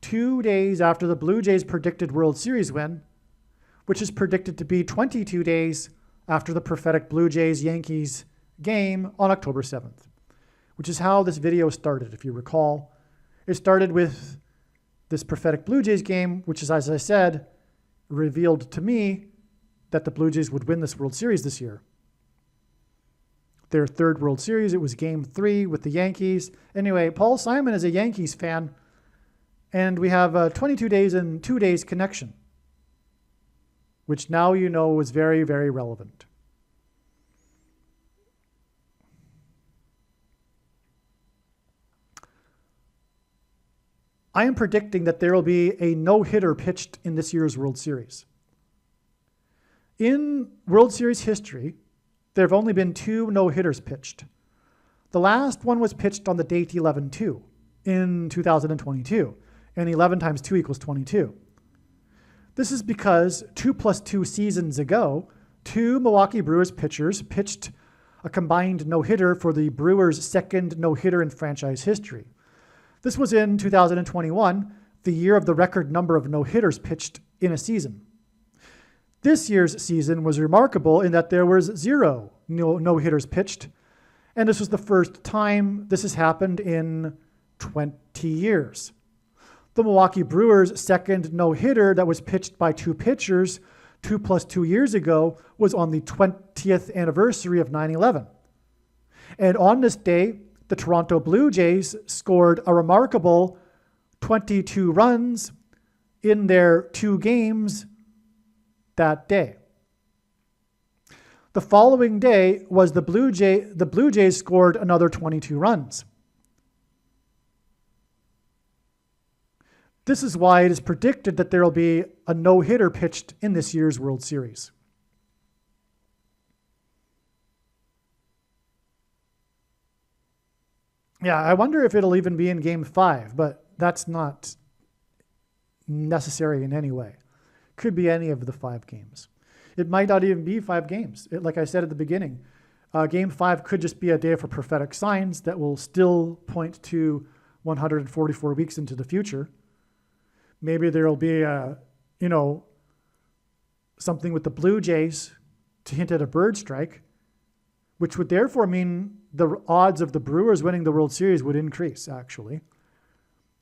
2 days after the Blue Jays' predicted World Series win, which is predicted to be 22 days after the prophetic Blue Jays-Yankees game on October 7th, which is how this video started, if you recall. It started with this prophetic Blue Jays game, which is, as I said, revealed to me that the Blue Jays would win this World Series this year. Their third World Series, it was Game 3 with the Yankees. Anyway, Paul Simon is a Yankees fan, And we have a 22 days and 2 days connection, which now you know is very, very relevant. I am predicting that there will be a no-hitter pitched in this year's World Series. In World Series history, there have only been 2 no-hitters pitched. The last one was pitched on the date 11-2 in 2022, and 11 times 2 equals 22. This is because 2 plus 2 seasons ago, 2 Milwaukee Brewers pitchers pitched a combined no-hitter for the Brewers' second no-hitter in franchise history. This was in 2021, the year of the record number of no-hitters pitched in a season. This year's season was remarkable in that there was 0 no-hitters pitched, and this was the first time this has happened in 20 years. The Milwaukee Brewers' second no-hitter that was pitched by 2 pitchers 2 plus 2 years ago was on the 20th anniversary of 9/11. And on this day, the Toronto Blue Jays scored a remarkable 22 runs in their 2 games that day. The following day was the Blue Jays scored another 22 runs. This is why it is predicted that there will be a no-hitter pitched in this year's World Series. Yeah, I wonder if it'll even be in Game 5, but that's not necessary in any way. Could be any of the 5 games. It might not even be 5 games. Like I said at the beginning, Game 5 could just be a day for prophetic signs that will still point to 144 weeks into the future. Maybe there will be something with the Blue Jays to hint at a bird strike, which would therefore mean the odds of the Brewers winning the World Series would increase, actually.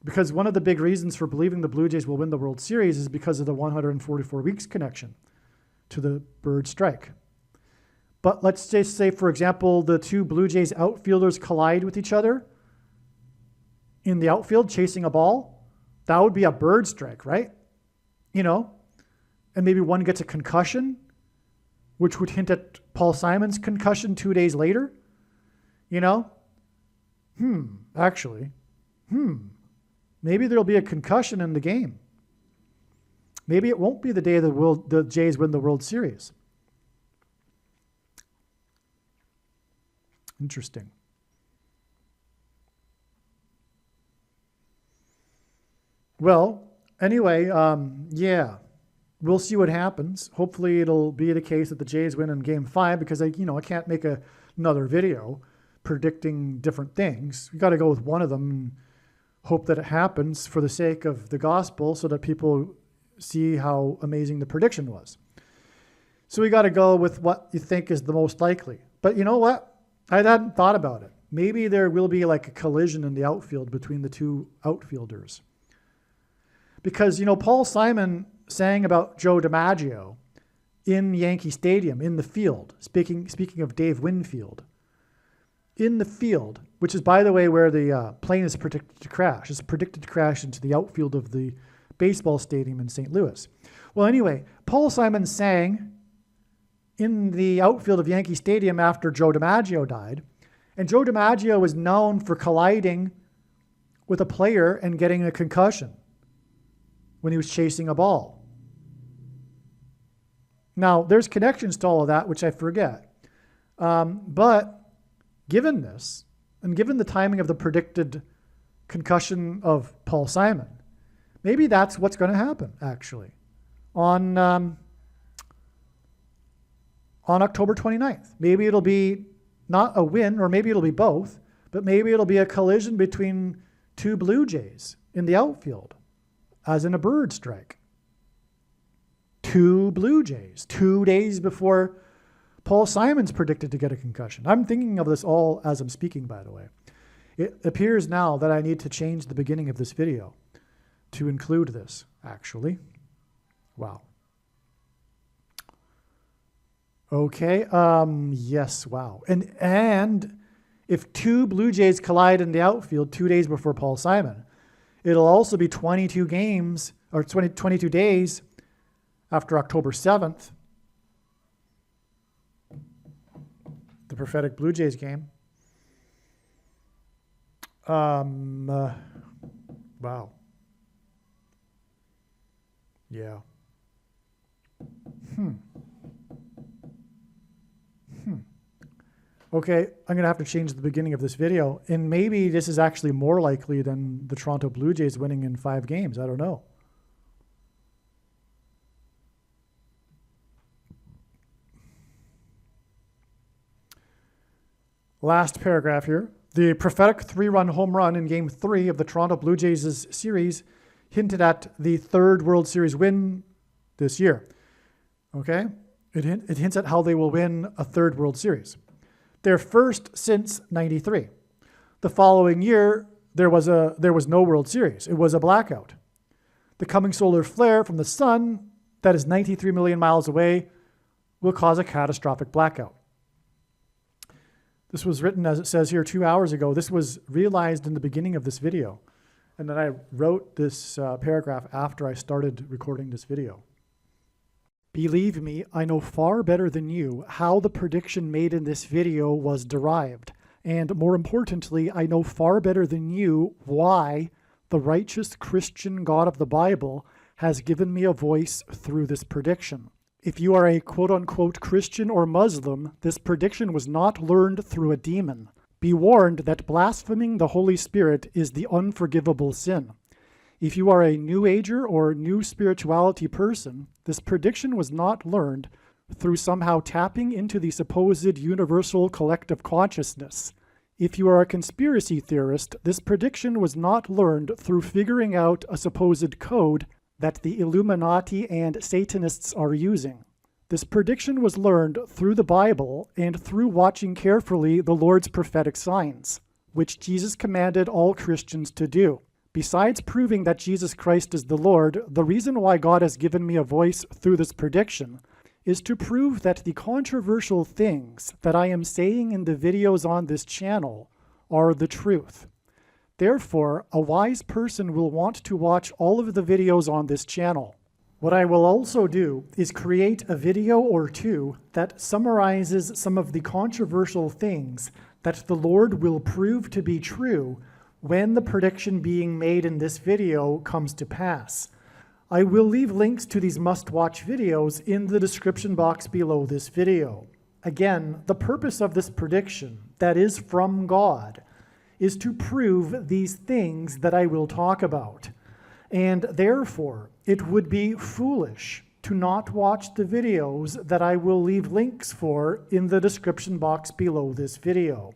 Because one of the big reasons for believing the Blue Jays will win the World Series is because of the 144 weeks connection to the bird strike. But let's just say, for example, the 2 Blue Jays outfielders collide with each other in the outfield chasing a ball. That would be a bird strike, right? And maybe one gets a concussion, which would hint at Paul Simon's concussion 2 days later. Maybe there'll be a concussion in the game. Maybe it won't be the day the Jays win the World Series. Interesting. Well, anyway, we'll see what happens. Hopefully it'll be the case that the Jays win in Game 5 because I can't make another video predicting different things. We got to go with one of them and hope that it happens for the sake of the gospel so that people see how amazing the prediction was. So we got to go with what you think is the most likely. But you know what? I hadn't thought about it. Maybe there will be like a collision in the outfield between the 2 outfielders. Because, Paul Simon sang about Joe DiMaggio in Yankee Stadium, in the field, speaking of Dave Winfield. In the field, which is, by the way, where the plane is predicted to crash. It's predicted to crash into the outfield of the baseball stadium in St. Louis. Well, anyway, Paul Simon sang in the outfield of Yankee Stadium after Joe DiMaggio died. And Joe DiMaggio was known for colliding with a player and getting a concussion when he was chasing a ball. Now, there's connections to all of that, which I forget. But given this, and given the timing of the predicted concussion of Paul Simon, maybe that's what's going to happen, actually, on October 29th. Maybe it'll be not a win, or maybe it'll be both, but maybe it'll be a collision between 2 Blue Jays in the outfield, as in a bird strike. 2 Blue Jays, 2 days before Paul Simon's predicted to get a concussion. I'm thinking of this all as I'm speaking, by the way. It appears now that I need to change the beginning of this video to include this, actually. Wow. Okay, yes, wow. And if 2 Blue Jays collide in the outfield 2 days before Paul Simon, It'll also be 22 games, or 22 days after October 7th, the prophetic Blue Jays game. Wow. Yeah. Okay, I'm going to have to change the beginning of this video. And maybe this is actually more likely than the Toronto Blue Jays winning in 5 games. I don't know. Last paragraph here. The prophetic 3-run home run in Game 3 of the Toronto Blue Jays' series hinted at the 3rd World Series win this year. Okay? It hints at how they will win a 3rd World Series. Their first since '93. The following year, there was no World Series. It was a blackout. The coming solar flare from the sun, that is 93 million miles away, will cause a catastrophic blackout. This was written, as it says here, 2 hours ago. This was realized in the beginning of this video. And then I wrote this paragraph after I started recording this video. Believe me, I know far better than you how the prediction made in this video was derived. And more importantly, I know far better than you why the righteous Christian God of the Bible has given me a voice through this prediction. If you are a quote-unquote Christian or Muslim, this prediction was not learned through a demon. Be warned that blaspheming the Holy Spirit is the unforgivable sin. If you are a New Ager or New Spirituality person, this prediction was not learned through somehow tapping into the supposed universal collective consciousness. If you are a conspiracy theorist, this prediction was not learned through figuring out a supposed code that the Illuminati and Satanists are using. This prediction was learned through the Bible and through watching carefully the Lord's prophetic signs, which Jesus commanded all Christians to do. Besides proving that Jesus Christ is the Lord, the reason why God has given me a voice through this prediction is to prove that the controversial things that I am saying in the videos on this channel are the truth. Therefore, a wise person will want to watch all of the videos on this channel. What I will also do is create a video or two that summarizes some of the controversial things that the Lord will prove to be true when the prediction being made in this video comes to pass. I will leave links to these must-watch videos in the description box below this video. Again, the purpose of this prediction, that is from God, is to prove these things that I will talk about. And therefore, it would be foolish to not watch the videos that I will leave links for in the description box below this video.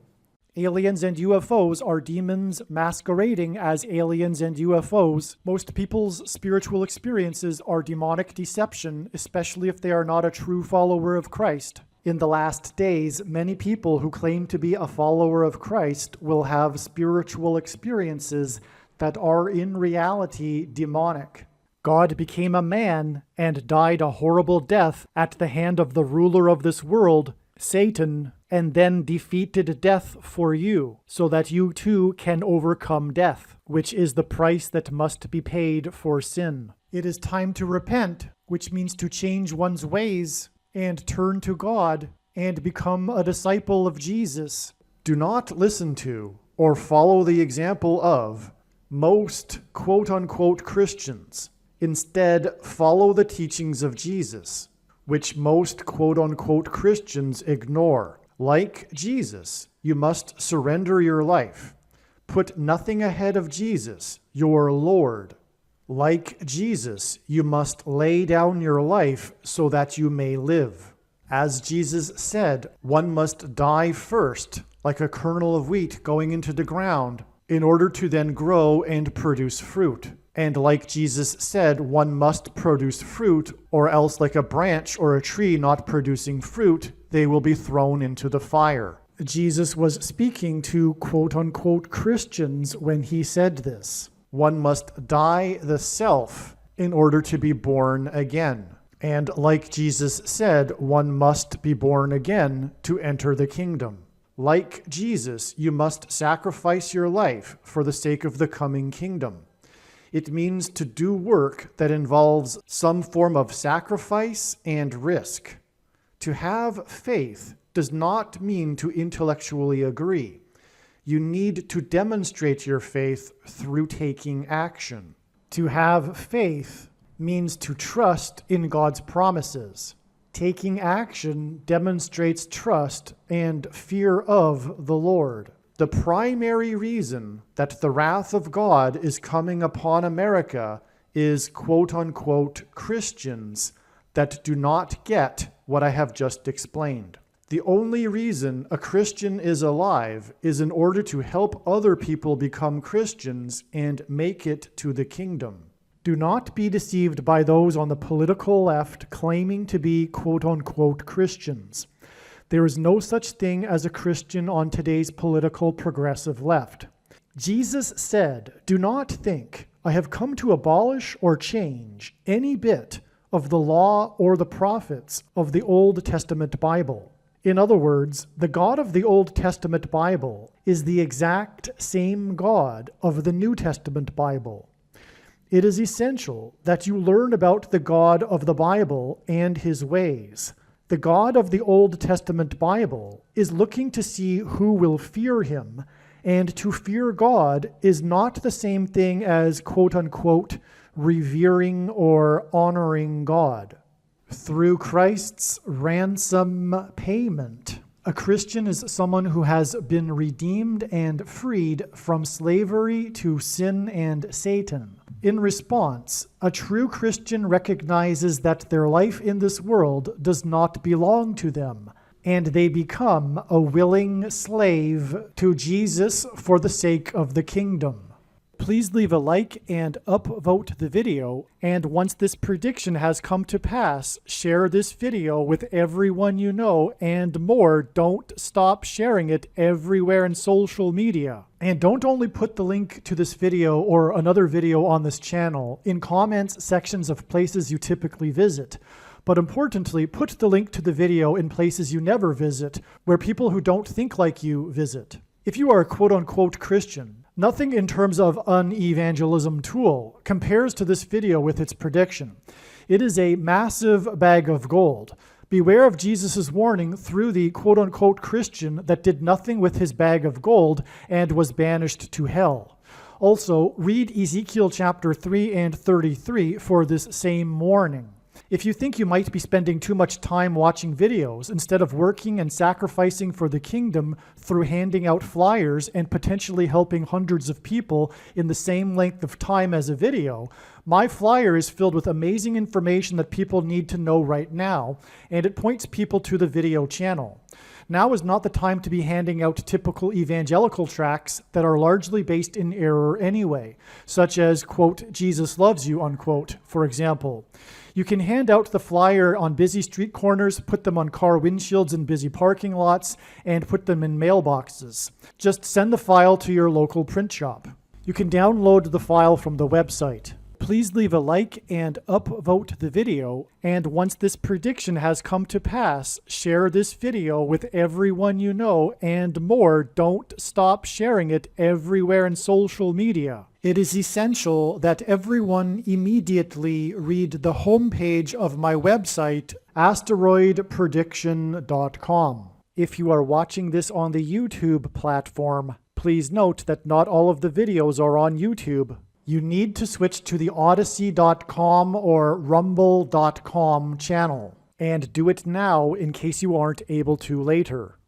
Aliens and UFOs are demons masquerading as aliens and UFOs. Most people's spiritual experiences are demonic deception, especially if they are not a true follower of Christ. In the last days, many people who claim to be a follower of Christ will have spiritual experiences that are in reality demonic. God became a man and died a horrible death at the hand of the ruler of this world, Satan, and then defeated death for you, so that you too can overcome death, which is the price that must be paid for sin. It is time to repent, which means to change one's ways and turn to God and become a disciple of Jesus. Do not listen to or follow the example of most quote-unquote Christians. Instead, follow the teachings of Jesus, which most quote-unquote Christians ignore. Like Jesus, you must surrender your life. Put nothing ahead of Jesus, your Lord. Like Jesus, you must lay down your life so that you may live. As Jesus said, one must die first, like a kernel of wheat going into the ground, in order to then grow and produce fruit. And like Jesus said, one must produce fruit, or else like a branch or a tree not producing fruit, they will be thrown into the fire. Jesus was speaking to quote-unquote Christians when he said this. One must die the self in order to be born again. And like Jesus said, one must be born again to enter the kingdom. Like Jesus, you must sacrifice your life for the sake of the coming kingdom. It means to do work that involves some form of sacrifice and risk. To have faith does not mean to intellectually agree. You need to demonstrate your faith through taking action. To have faith means to trust in God's promises. Taking action demonstrates trust and fear of the Lord. The primary reason that the wrath of God is coming upon America is quote-unquote Christians that do not get what I have just explained. The only reason a Christian is alive is in order to help other people become Christians and make it to the kingdom. Do not be deceived by those on the political left claiming to be quote-unquote Christians. There is no such thing as a Christian on today's political progressive left. Jesus said, "Do not think I have come to abolish or change any bit of the law or the prophets of the Old Testament Bible." In other words, the God of the Old Testament Bible is the exact same God of the New Testament Bible. It is essential that you learn about the God of the Bible and his ways. The God of the Old Testament Bible is looking to see who will fear him, and to fear God is not the same thing as quote-unquote revering or honoring God. Through Christ's ransom payment, a Christian is someone who has been redeemed and freed from slavery to sin and Satan. In response, a true Christian recognizes that their life in this world does not belong to them, and they become a willing slave to Jesus for the sake of the kingdom. Please leave a like and upvote the video, and once this prediction has come to pass, share this video with everyone you know, and more, don't stop sharing it everywhere in social media. And don't only put the link to this video or another video on this channel in comments sections of places you typically visit, but importantly, put the link to the video in places you never visit, where people who don't think like you visit. If you are a quote-unquote Christian, nothing in terms of an evangelism tool compares to this video with its prediction. It is a massive bag of gold. Beware of Jesus' warning through the quote-unquote Christian that did nothing with his bag of gold and was banished to hell. Also, read Ezekiel chapter 3 and 33 for this same warning. If you think you might be spending too much time watching videos instead of working and sacrificing for the kingdom through handing out flyers and potentially helping hundreds of people in the same length of time as a video, my flyer is filled with amazing information that people need to know right now, and it points people to the video channel. Now is not the time to be handing out typical evangelical tracts that are largely based in error anyway, such as, quote, Jesus loves you, unquote, for example. You can hand out the flyer on busy street corners, put them on car windshields in busy parking lots, and put them in mailboxes. Just send the file to your local print shop. You can download the file from the website. Please leave a like and upvote the video, and once this prediction has come to pass, share this video with everyone you know, and more, don't stop sharing it everywhere in social media. It is essential that everyone immediately read the homepage of my website, asteroidprediction.com. If you are watching this on the YouTube platform, please note that not all of the videos are on YouTube. You need to switch to the Odyssey.com or Rumble.com channel, and do it now in case you aren't able to later.